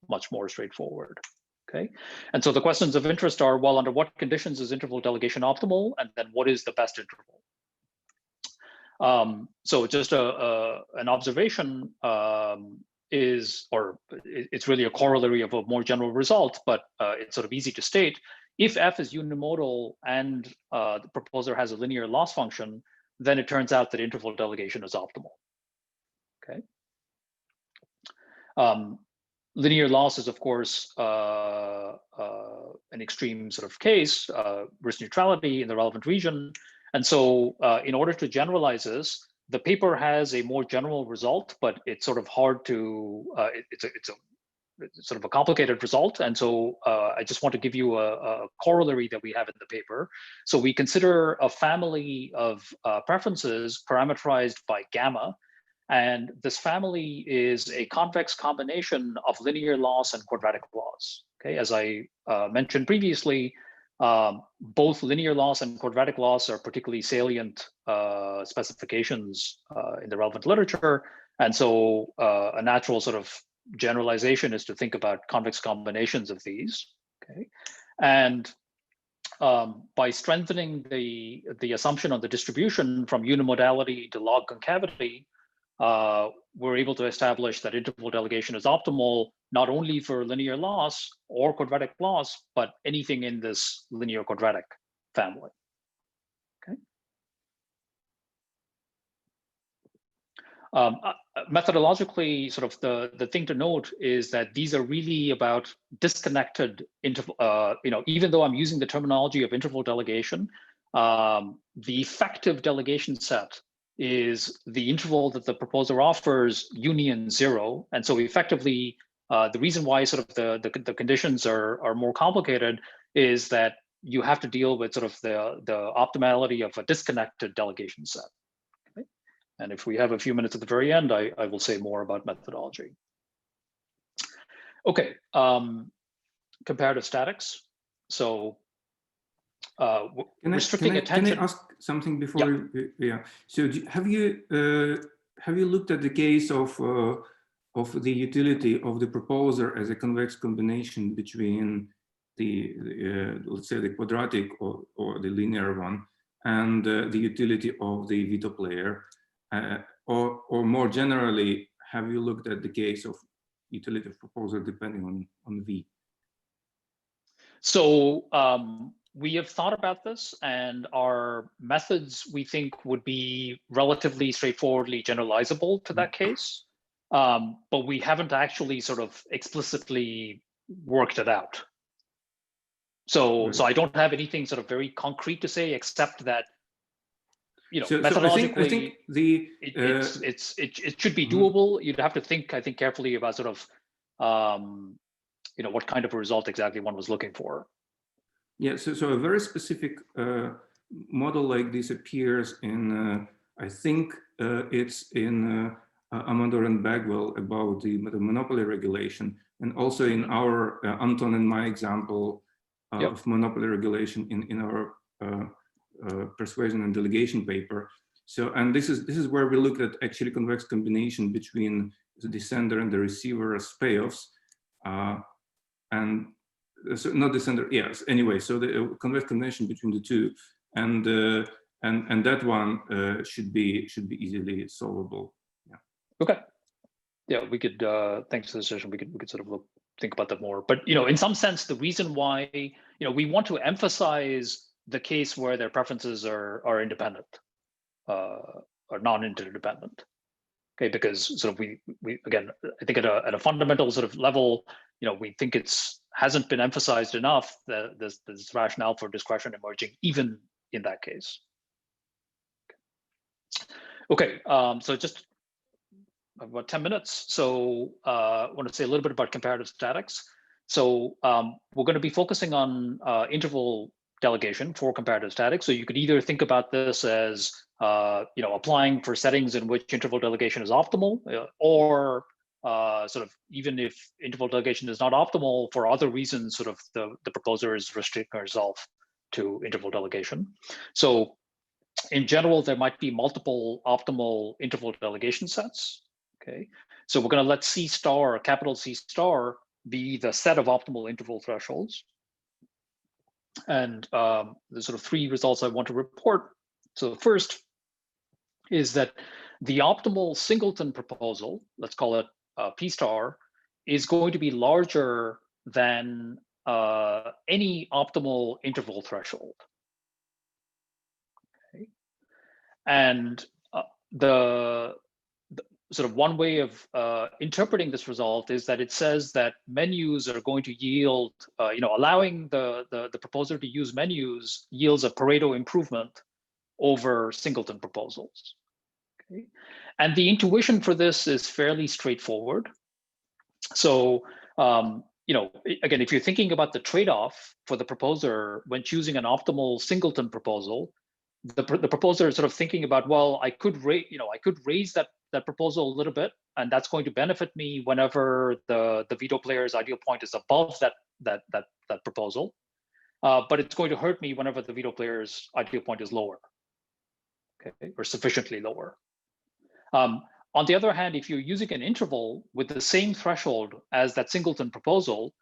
much more straightforward. Okay, and so the questions of interest are, well, under what conditions is interval delegation optimal, and then what is the best interval? So just an observation it's really a corollary of a more general result, but it's sort of easy to state. If f is unimodal and the proposer has a linear loss function, then it turns out that interval delegation is optimal. Okay. Linear loss is, of course, an extreme sort of case, risk neutrality in the relevant region. And so in order to generalize this, the paper has a more general result, but it's sort of hard to, it's sort of a complicated result. And so I just want to give you a corollary that we have in the paper. So we consider a family of preferences parameterized by gamma. And this family is a convex combination of linear loss and quadratic loss. Okay, as I mentioned previously, both linear loss and quadratic loss are particularly salient specifications in the relevant literature. And so a natural sort of generalization is to think about convex combinations of these. Okay, and by strengthening the assumption on the distribution from unimodality to log concavity, we're able to establish that interval delegation is optimal not only for linear loss or quadratic loss, but anything in this linear quadratic family. Okay. Methodologically, sort of the thing to note is that these are really about disconnected interval. Even though I'm using the terminology of interval delegation, the effective delegation set is the interval that the proposer offers union 0. And so effectively, the reason why sort of the conditions are more complicated is that you have to deal with sort of the optimality of a disconnected delegation set. Okay? And if we have a few minutes at the very end, I will say more about methodology. Okay, comparative statics. So restricting attention. Can I ask something before? Yeah. So have you looked at the case of the utility of the proposer as a convex combination between the let's say the quadratic or the linear one and the utility of the veto player, or more generally, have you looked at the case of utility of proposer depending on V? So we have thought about this, and our methods, we think, would be relatively straightforwardly generalizable to that case. But we haven't actually sort of explicitly worked it out. So I don't have anything sort of very concrete to say, except that, methodologically, I think the it should be doable. You'd have to think, I think, carefully about sort of what kind of a result exactly one was looking for. Yeah, so a very specific model like this appears in, I think it's in Amador and Bagwell about the monopoly regulation, and also in our Anton and my example of monopoly regulation in our persuasion and delegation paper. So, and this is where we look at actually convex combination between the sender and the receiver as payoffs, and so not the sender, yes. Anyway, so the convex combination between the two, and that one should be easily solvable. Yeah. Okay. Yeah, we could. Thanks for the session. We could sort of think about that more. But in some sense, the reason why we want to emphasize the case where their preferences are independent, or non-interdependent. Okay, because sort of we again, I think at a fundamental sort of level, we think hasn't been emphasized enough that this rationale for discretion emerging even in that case. Okay, so just about 10 minutes. So I want to say a little bit about comparative statics. So we're going to be focusing on interval delegation for comparative statics. So you could either think about this as applying for settings in which interval delegation is optimal, or sort of even if interval delegation is not optimal for other reasons, sort of the proposer is restricting herself to interval delegation. So in general, there might be multiple optimal interval delegation sets. Okay, so we're going to let C star, capital C star, be the set of optimal interval thresholds. And there's sort of three results I want to report. So the first is that the optimal singleton proposal, let's call it P star, is going to be larger than any optimal interval threshold. Okay. And the sort of one way of interpreting this result is that it says that menus are going to yield, allowing the proposer to use menus yields a Pareto improvement over singleton proposals. Okay? And the intuition for this is fairly straightforward. So, again, if you're thinking about the trade-off for the proposer when choosing an optimal singleton proposal, the proposer is sort of thinking about, well, I could raise that proposal a little bit, and that's going to benefit me whenever the veto player's ideal point is above that proposal. But it's going to hurt me whenever the veto player's ideal point is lower, okay, or sufficiently lower. On the other hand, if you're using an interval with the same threshold as that singleton proposal,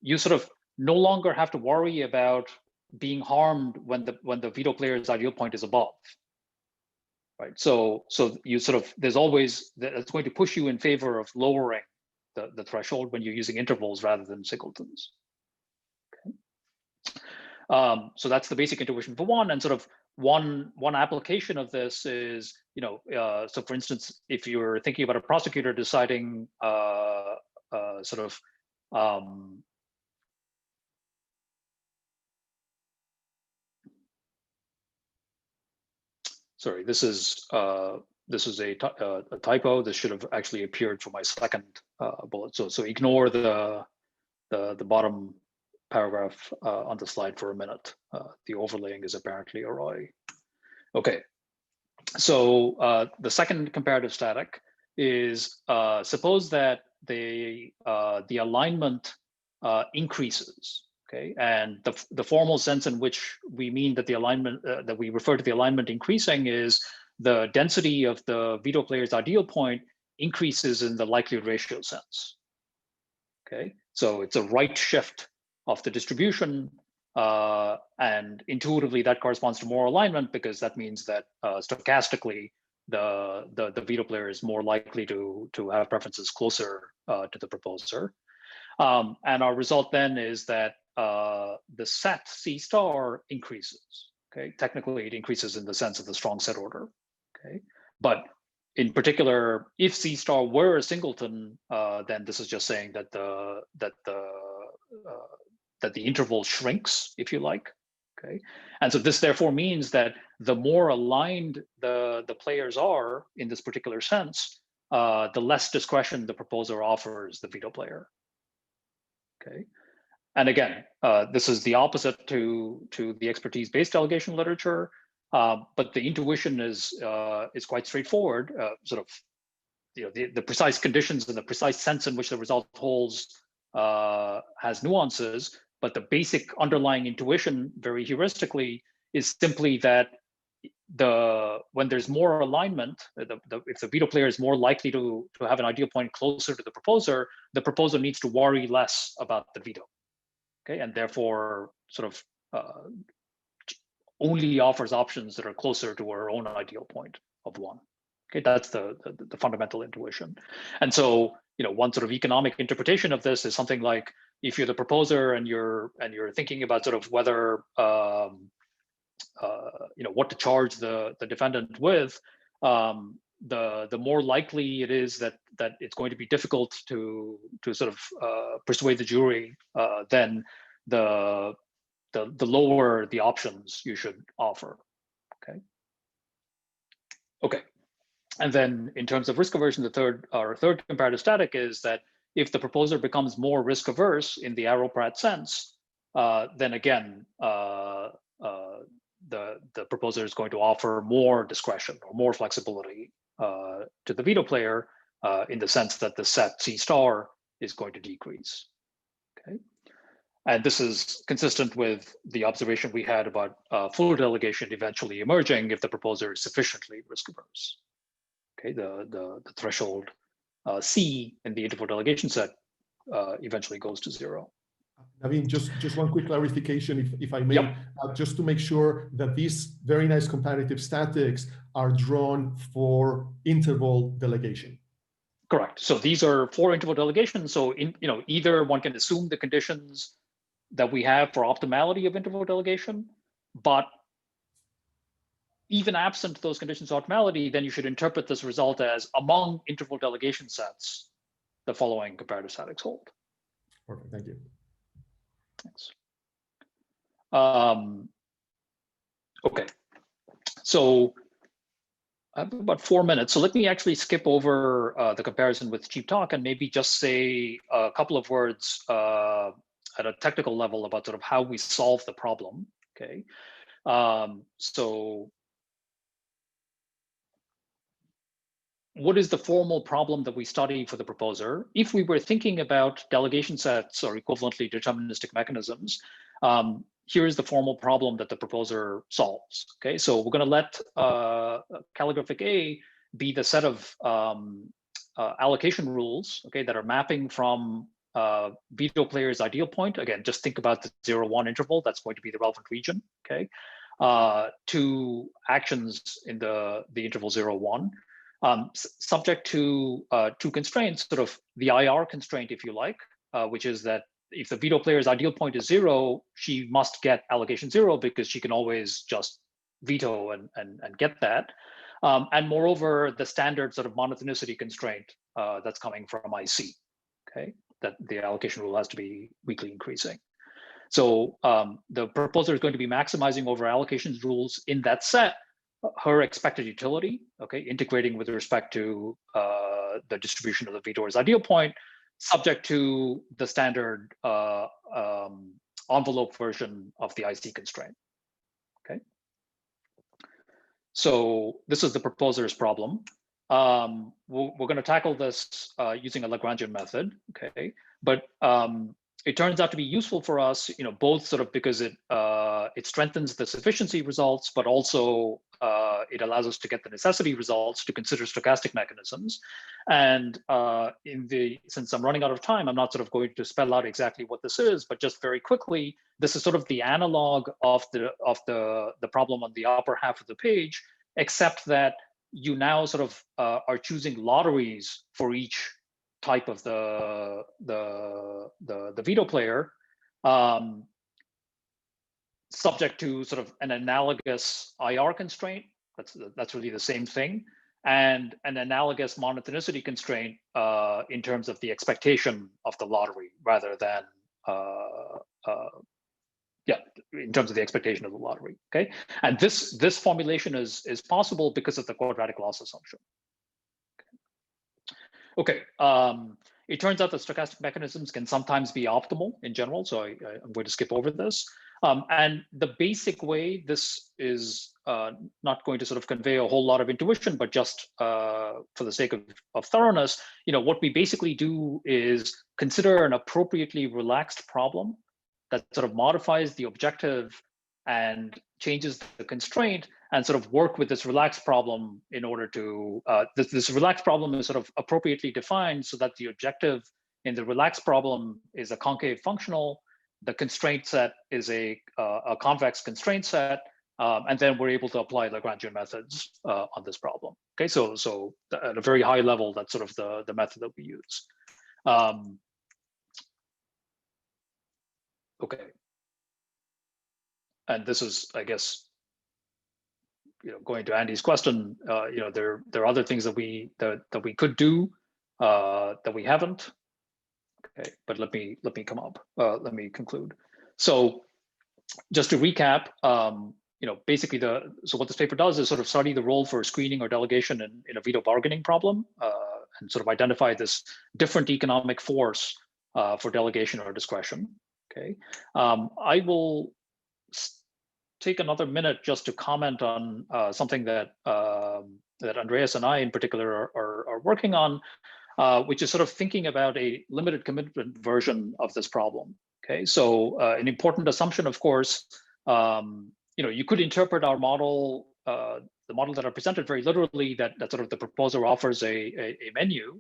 you sort of no longer have to worry about being harmed when the veto player's ideal point is above, right? So you sort of, there's always, that's going to push you in favor of lowering the threshold when you're using intervals rather than singletons. Okay. So that's the basic intuition for one, and sort of one application of this is, so for instance, if you're thinking about a prosecutor deciding sorry, this is a typo. This should have actually appeared for my second bullet. So ignore the bottom paragraph on the slide for a minute. The overlaying is apparently awry. Okay, so the second comparative static is suppose that the alignment increases. Okay, and the formal sense in which we mean that the alignment that we refer to the alignment increasing is the density of the veto player's ideal point increases in the likelihood ratio sense. Okay, so it's a right shift of the distribution, and intuitively that corresponds to more alignment, because that means that stochastically the veto player is more likely to have preferences closer to the proposer. And our result then is that the set C star increases. Okay, technically it increases in the sense of the strong set order. Okay, but in particular, if C star were a singleton, then this is just saying that the interval shrinks, if you like. Okay, and so this therefore means that the more aligned the players are in this particular sense, the less discretion the proposer offers the veto player. Okay, and again, this is the opposite to the expertise-based delegation literature, but the intuition is quite straightforward. Sort of, the precise conditions and the precise sense in which the result holds has nuances, but the basic underlying intuition, very heuristically, is simply that when there's more alignment, if the veto player is more likely to have an ideal point closer to the proposer needs to worry less about the veto. Okay, and therefore sort of only offers options that are closer to our own ideal point of 1. Okay, that's the fundamental intuition. And so, one sort of economic interpretation of this is something like, if you're the proposer and you're thinking about sort of whether what to charge the defendant with, the more likely it is that it's going to be difficult to sort of persuade the jury, then the lower the options you should offer. Okay. And then in terms of risk aversion, our third comparative static is that if the proposer becomes more risk averse in the Arrow-Pratt sense, then again, the proposer is going to offer more discretion or more flexibility to the veto player, in the sense that the set C star is going to decrease. Okay, and this is consistent with the observation we had about full delegation eventually emerging if the proposer is sufficiently risk averse. Okay, the threshold C in the interval delegation set eventually goes to 0. Navin, just one quick clarification, if I may, yep. Just to make sure that these very nice comparative statics are drawn for interval delegation. Correct. So these are for interval delegation. So either one can assume the conditions that we have for optimality of interval delegation, but even absent those conditions of optimality, then you should interpret this result as among interval delegation sets, the following comparative statics hold. Perfect. Thank you. Thanks. Okay. So I have about 4 minutes. So let me actually skip over the comparison with cheap talk and maybe just say a couple of words at a technical level about sort of how we solve the problem. Okay. So what is the formal problem that we study for the proposer? If we were thinking about delegation sets or equivalently deterministic mechanisms, here is the formal problem that the proposer solves. Okay, so we're going to let calligraphic A be the set of allocation rules, okay, that are mapping from veto player's ideal point. Again, just think about the 0-1 interval. That's going to be the relevant region. Okay, to actions in the interval 0-1. Subject to two constraints, sort of the IR constraint, if you like, which is that if the veto player's ideal point is 0, she must get allocation 0 because she can always just veto and get that. And moreover, the standard sort of monotonicity constraint that's coming from IC, okay, that the allocation rule has to be weakly increasing. So the proposer is going to be maximizing over allocations rules in that set her expected utility, okay, integrating with respect to the distribution of the vetor's ideal point, subject to the standard envelope version of the IC constraint, okay? So this is the proposer's problem. We're going to tackle this using a Lagrangian method, okay? But it turns out to be useful for us, you know, both sort of because it strengthens the sufficiency results, but also it allows us to get the necessity results to consider stochastic mechanisms. And since I'm running out of time, I'm not sort of going to spell out exactly what this is, but just very quickly, this is sort of the analog of the problem on the upper half of the page, except that you now sort of are choosing lotteries for each type of the veto player, subject to sort of an analogous IR constraint. That's really the same thing, and an analogous monotonicity constraint in terms of the expectation of the lottery, rather than in terms of the expectation of the lottery. Okay, and this formulation is possible because of the quadratic loss assumption. Okay, it turns out that stochastic mechanisms can sometimes be optimal in general, so I'm going to skip over this. And the basic way, this is not going to sort of convey a whole lot of intuition, but just for the sake of thoroughness, you know, what we basically do is consider an appropriately relaxed problem that sort of modifies the objective and changes the constraint, and sort of work with this relaxed problem in order to, this relaxed problem is sort of appropriately defined so that the objective in the relaxed problem is a concave functional, the constraint set is a convex constraint set, and then we're able to apply Lagrangian methods on this problem. Okay, so at a very high level, that's sort of the method that we use. Okay. And this is, I guess, you know, going to Andy's question, you know, there are other things that we could do that we haven't. Okay, but let me come up. Let me conclude. So just to recap, you know, basically so what this paper does is sort of study the role for screening or delegation in a veto bargaining problem, and sort of identify this different economic force for delegation or discretion. Okay, I will take another minute just to comment on something that that Andreas and I in particular are working on, which is sort of thinking about a limited commitment version of this problem. Okay, so an important assumption, of course, you know, you could interpret our model, the model that I presented very literally, that sort of the proposer offers a menu.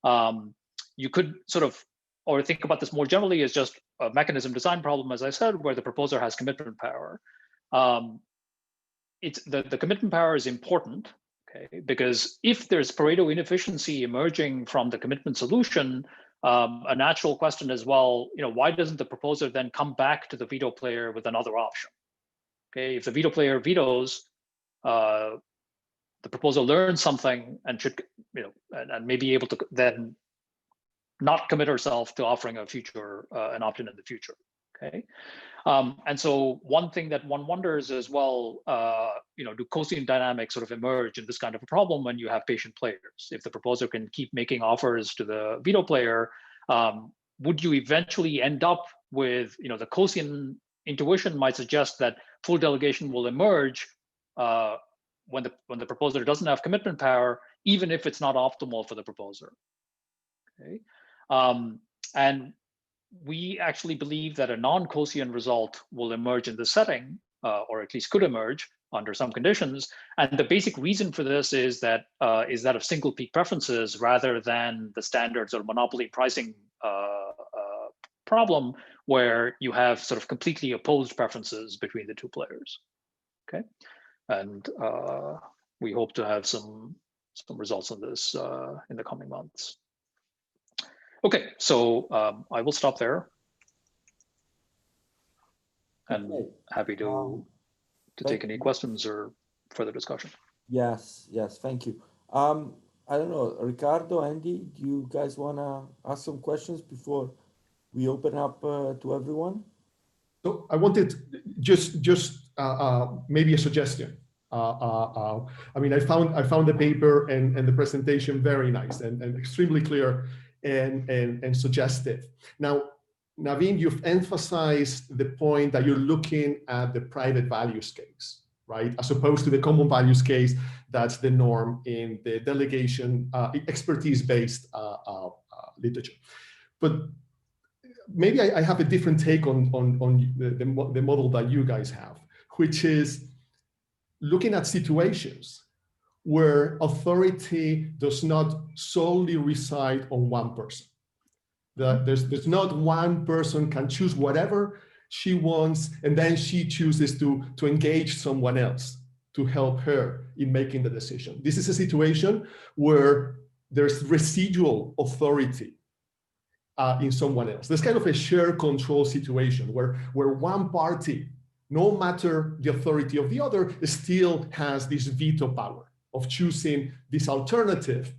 You could sort of, or think about this more generally as just a mechanism design problem, as I said, where the proposer has commitment power. It's the commitment power is important, okay, because if there's Pareto inefficiency emerging from the commitment solution, a natural question is, well, you know, why doesn't the proposer then come back to the veto player with another option? Okay, if the veto player vetoes, the proposer learns something and should, you know, and may be able to then not commit herself to offering a future, an opt-in in the future. Okay. And so one thing that one wonders is, well, do Gaussian dynamics sort of emerge in this kind of a problem when you have patient players? If the proposer can keep making offers to the veto player, would you eventually end up with, the Gaussian intuition might suggest that full delegation will emerge when the proposer doesn't have commitment power, even if it's not optimal for the proposer. Okay. And we actually believe that a non-Gaussian result will emerge in this setting, or at least could emerge under some conditions. And the basic reason for this is that of single peak preferences rather than the standard sort of monopoly pricing problem where you have sort of completely opposed preferences between the two players. Okay, and we hope to have some results on this in the coming months. Okay, so I will stop there, and happy to take any questions or further discussion. Yes, thank you. I don't know, Ricardo, Andy, do you guys want to ask some questions before we open up to everyone? So I wanted just maybe a suggestion. I mean, I found the paper and the presentation very nice and extremely clear and suggestive. Now, Navin, you've emphasized the point that you're looking at the private values case, right? As opposed to the common values case, that's the norm in the delegation expertise-based literature. But maybe I have a different take on the model that you guys have, which is looking at situations where authority does not solely reside on one person. There's not one person can choose whatever she wants, and then she chooses to engage someone else to help her in making the decision. This is a situation where there's residual authority in someone else. There's kind of a shared control situation where one party, no matter the authority of the other, still has this veto power of choosing this alternative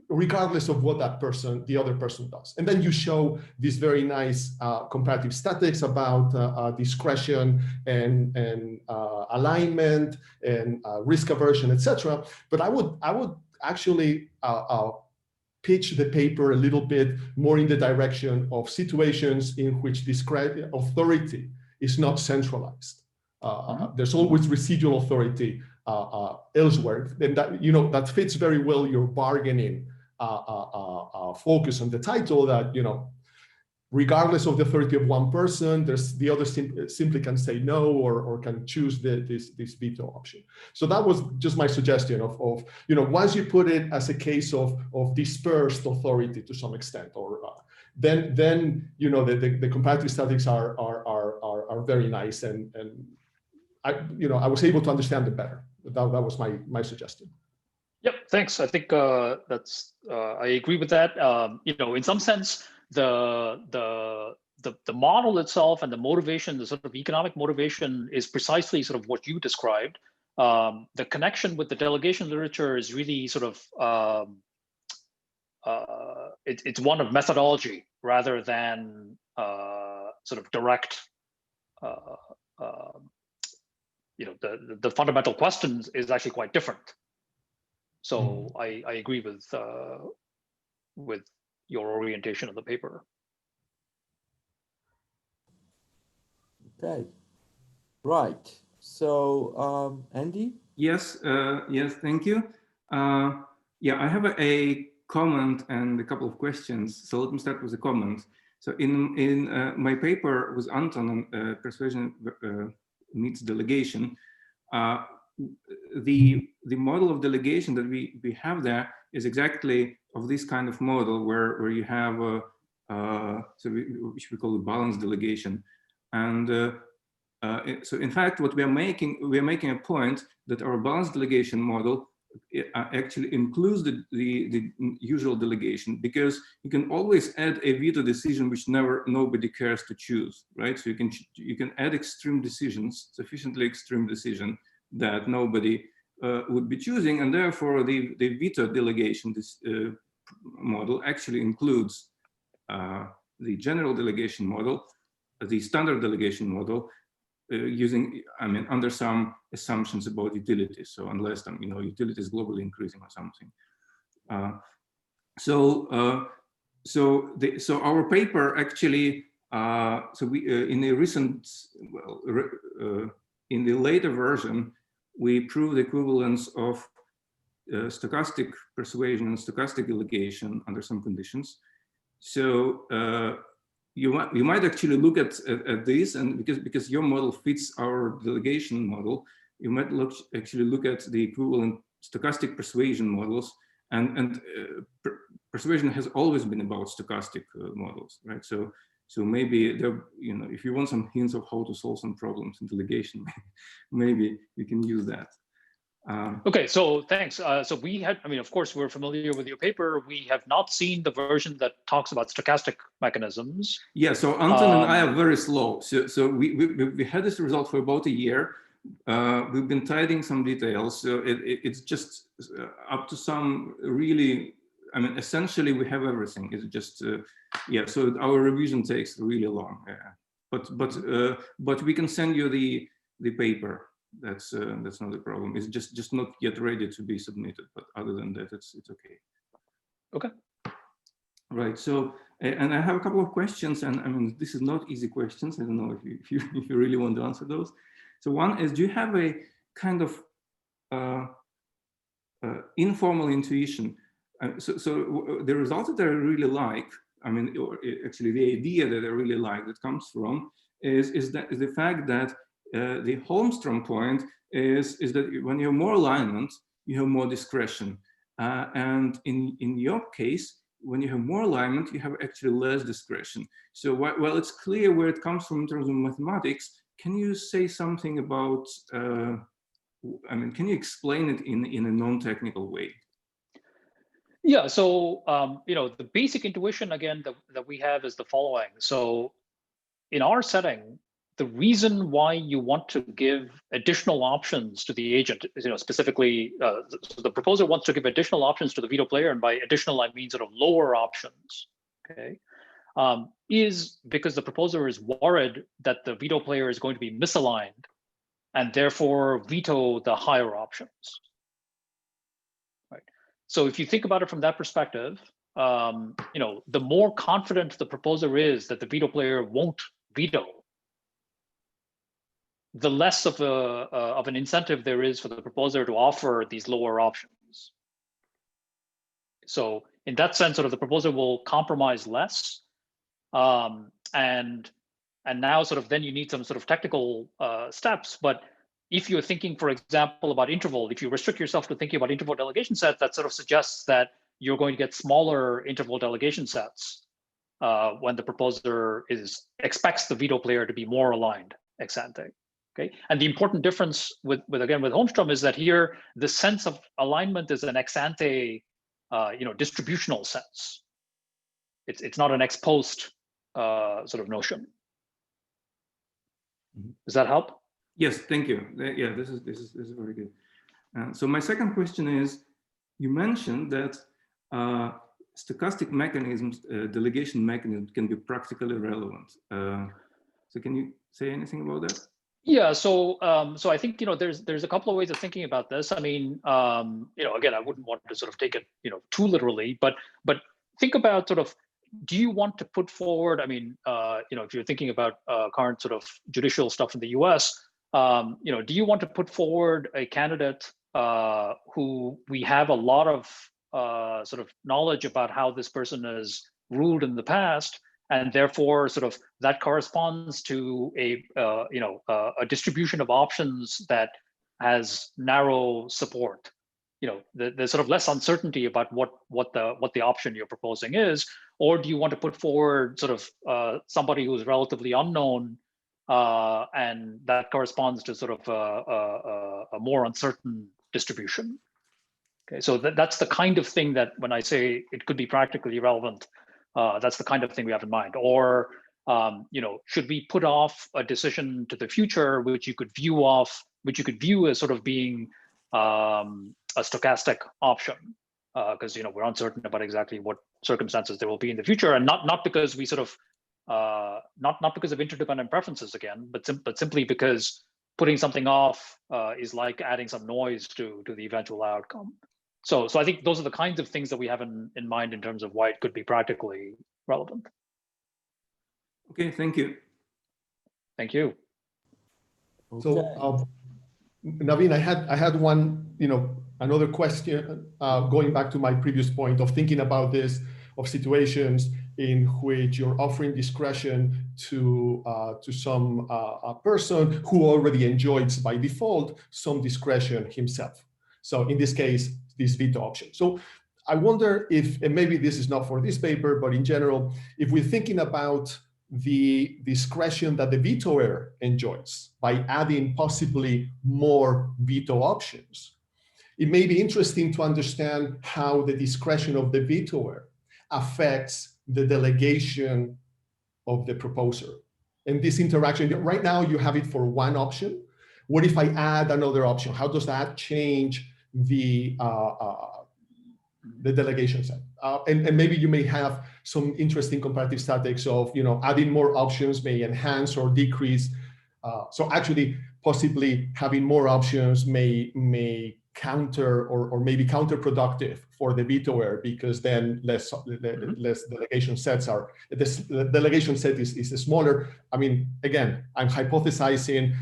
regardless of what the other person does. And then you show this very nice comparative statics about discretion and alignment and risk aversion, etc. But I would actually pitch the paper a little bit more in the direction of situations in which authority is not centralized. There's always residual authority elsewhere, and that fits very well your bargaining focus on the title. That regardless of the authority of one person, the other simply can say no or can choose this veto option. So that was just my suggestion of once you put it as a case of dispersed authority to some extent, or then the comparative statics are very nice, and I was able to understand it better. That was my suggestion. Yep, thanks. I think that's I agree with that. In some sense, the model itself and the motivation, the sort of economic motivation, is precisely sort of what you described. The connection with the delegation literature is really sort of it's one of methodology rather than sort of direct. The fundamental questions is actually quite different. So I agree with your orientation of the paper. Okay, right. So Andy? Yes, thank you. Yeah, I have a comment and a couple of questions. So let me start with a comment. So in my paper with Anton on persuasion meets delegation, the model of delegation that we have there is exactly of this kind of model where you have which we call a balanced delegation. And so in fact, what we are making a point that our balanced delegation model actually includes the usual delegation, because you can always add a veto decision which nobody cares to choose, right? So you can add extreme decisions, sufficiently extreme decision that nobody would be choosing, and therefore the veto delegation model actually includes the general delegation model, the standard delegation model, using, under some assumptions about utility. So unless, utility is globally increasing or something. So our paper actually, in a recent, in the later version, we proved equivalence of stochastic persuasion and stochastic delegation under some conditions. So you might actually look at this, and because your model fits our delegation model, you might actually look at the equivalent stochastic persuasion models, and persuasion has always been about stochastic models, right? So maybe there, if you want some hints of how to solve some problems in delegation, maybe you can use that. Okay, so thanks. So we had, of course, we're familiar with your paper. We have not seen the version that talks about stochastic mechanisms. Yeah, so Anton and I are very slow. So we had this result for about a year. We've been tidying some details. So it's just up to some really, essentially we have everything. It's just, yeah, so our revision takes really long. Yeah. But we can send you the paper. That's not a problem. It's just not yet ready to be submitted. But other than that, it's okay. Okay. Right. So, and I have a couple of questions, and this is not easy questions. I don't know if you really want to answer those. So one is, do you have a kind of informal intuition? So the result that I really like, or actually the idea that I really like that comes from is the fact that the Holmstrom point is that when you have more alignment, you have more discretion. And in your case, when you have more alignment, you have actually less discretion. So while it's clear where it comes from in terms of mathematics, can you say something about, can you explain it in a non-technical way? Yeah, so, the basic intuition, again, that we have is the following. So in our setting, the reason why you want to give additional options to the agent, specifically, so the proposer wants to give additional options to the veto player, and by additional, I mean sort of lower options, okay, is because the proposer is worried that the veto player is going to be misaligned and therefore veto the higher options, right? So if you think about it from that perspective, the more confident the proposer is that the veto player won't veto, the less of an incentive there is for the proposer to offer these lower options. So in that sense, sort of the proposer will compromise less, and now sort of then you need some sort of technical steps. But if you're thinking, for example, about interval, if you restrict yourself to thinking about interval delegation sets, that sort of suggests that you're going to get smaller interval delegation sets when the proposer expects the veto player to be more aligned ex ante. Okay, and the important difference with Holmstrom is that here the sense of alignment is an ex ante, distributional sense. It's not an ex post sort of notion. Does that help? Yes, thank you. Yeah, this is very good. So my second question is, you mentioned that stochastic mechanisms, delegation mechanisms, can be practically relevant. So can you say anything about that? Yeah, so I think there's a couple of ways of thinking about this. Again, I wouldn't want to sort of take it too literally, but think about sort of, do you want to put forward? If you're thinking about current sort of judicial stuff in the U.S., do you want to put forward a candidate who we have a lot of sort of knowledge about how this person has ruled in the past, and therefore sort of that corresponds to a distribution of options that has narrow support? There's sort of less uncertainty about what the option you're proposing is. Or do you want to put forward sort of somebody who's relatively unknown, and that corresponds to sort of a more uncertain distribution? Okay, so that's the kind of thing that when I say it could be practically relevant, that's the kind of thing we have in mind. Or should we put off a decision to the future, which you could view as sort of being a stochastic option? because we're uncertain about exactly what circumstances there will be in the future, and not because we sort of not because of interdependent preferences again, but simply because putting something off is like adding some noise to the eventual outcome. So I think those are the kinds of things that we have in mind in terms of why it could be practically relevant. Okay, thank you. Thank you. So Navin, I had one, another question, going back to my previous point of thinking about this, of situations in which you're offering discretion to some person who already enjoys by default some discretion himself. So in this case, this veto option. So I wonder if, and maybe this is not for this paper, but in general, if we're thinking about the discretion that the vetoer enjoys by adding possibly more veto options, it may be interesting to understand how the discretion of the vetoer affects the delegation of the proposer. And this interaction, right now you have it for one option. What if I add another option? How does that change the delegation set? And maybe you may have some interesting comparative statics of, adding more options may enhance or decrease. So actually, possibly having more options may counter or maybe counterproductive for the vetoer, because then less delegation sets are, the delegation set is smaller. I mean, again, I'm hypothesizing,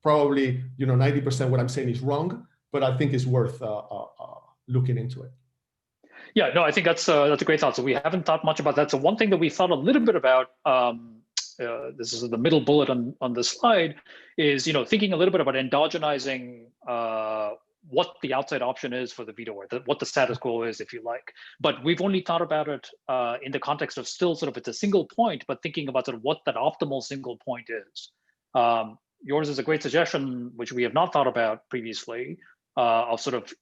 probably 90% what I'm saying is wrong, but I think it's worth looking into it. Yeah, no, I think that's a great thought. So we haven't thought much about that. So one thing that we thought a little bit about, this is the middle bullet on the slide, is thinking a little bit about endogenizing what the outside option is for the vetoer, what the status quo is, if you like. But we've only thought about it in the context of still sort of it's a single point, but thinking about sort of what that optimal single point is. Yours is a great suggestion, which we have not thought about previously, of sort of,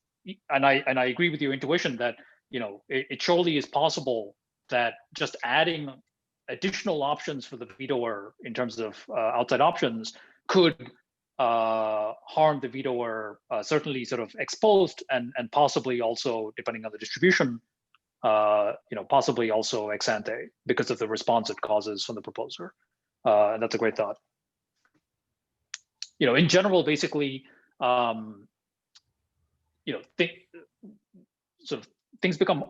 and I agree with your intuition that it surely is possible that just adding additional options for the vetoer in terms of outside options could harm the vetoer, certainly sort of exposed, and possibly also, depending on the distribution, possibly also ex ante because of the response it causes from the proposer. And that's a great thought. In general, basically, things become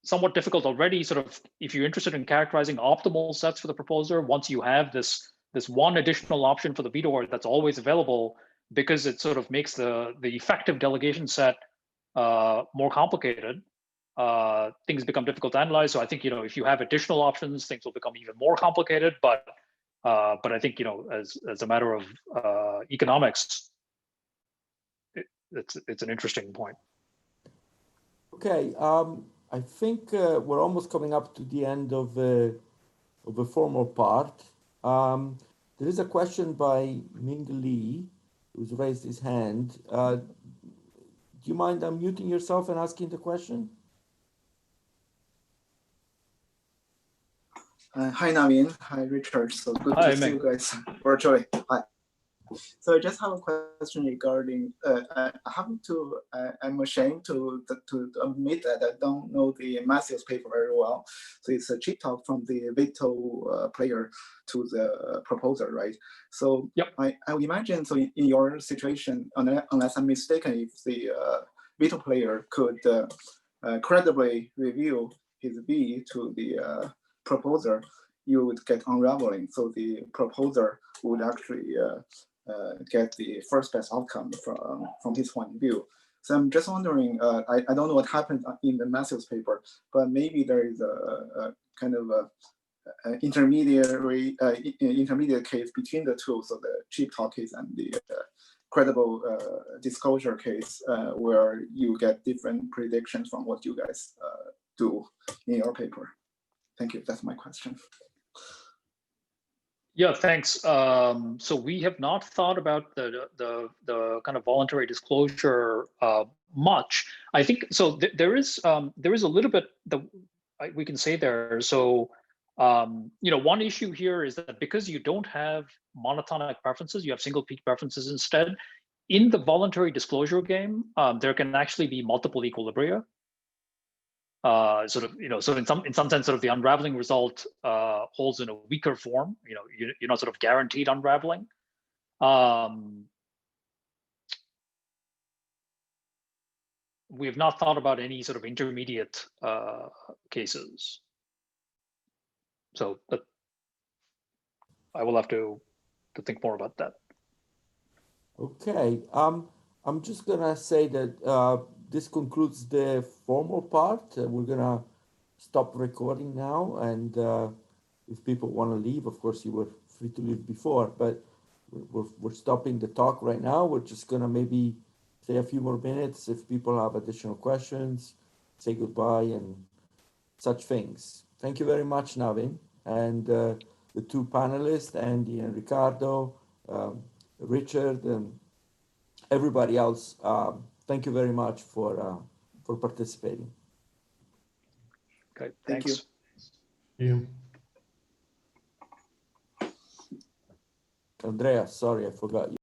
somewhat difficult already. Sort of, if you're interested in characterizing optimal sets for the proposer, once you have this one additional option for the vetoer that's always available, because it sort of makes the effective delegation set more complicated, things become difficult to analyze. So I think if you have additional options, things will become even more complicated. But I think as a matter of economics, it's an interesting point. Okay, I think we're almost coming up to the end of the formal part. There is a question by Ming Li, who's raised his hand. Do you mind unmuting yourself and asking the question? Hi, Navin. Hi, Richard. So good Hi, to see you guys virtually. Hi. So I just have a question regarding, I'm ashamed to admit that I don't know the Matthews paper very well. So it's a cheat talk from the veto player to the proposer, right? So yep. I would imagine, so in your situation, unless I'm mistaken, if the veto player could credibly review his V to the proposer, you would get unraveling. So the proposer would actually get the first best outcome from his point of view. So I'm just wondering, I don't know what happened in the Matthews paper, but maybe there is a kind of a intermediate case between the two, so the cheap talk case and the credible disclosure case, where you get different predictions from what you guys do in your paper. Thank you. That's my question. Yeah, thanks. So we have not thought about the kind of voluntary disclosure much. I think so. There is a little bit that we can say there. So one issue here is that because you don't have monotonic preferences, you have single peak preferences instead. In the voluntary disclosure game, there can actually be multiple equilibria. sort of, so in some sense, sort of the unraveling result holds in a weaker form. You're not sort of guaranteed unraveling. We have not thought about any sort of intermediate cases. So I will have to think more about that. Okay, I'm just gonna say that this concludes the formal part. We're gonna stop recording now, and if people want to leave, of course, you were free to leave before, but we're stopping the talk right now. We're just gonna maybe say a few more minutes if people have additional questions, say goodbye and such things. Thank you very much, Navin, and the two panelists, Andy and Ricardo, Richard, and everybody else. Thank you very much for participating. Okay, Thank thanks. You. Andrea, sorry, I forgot you.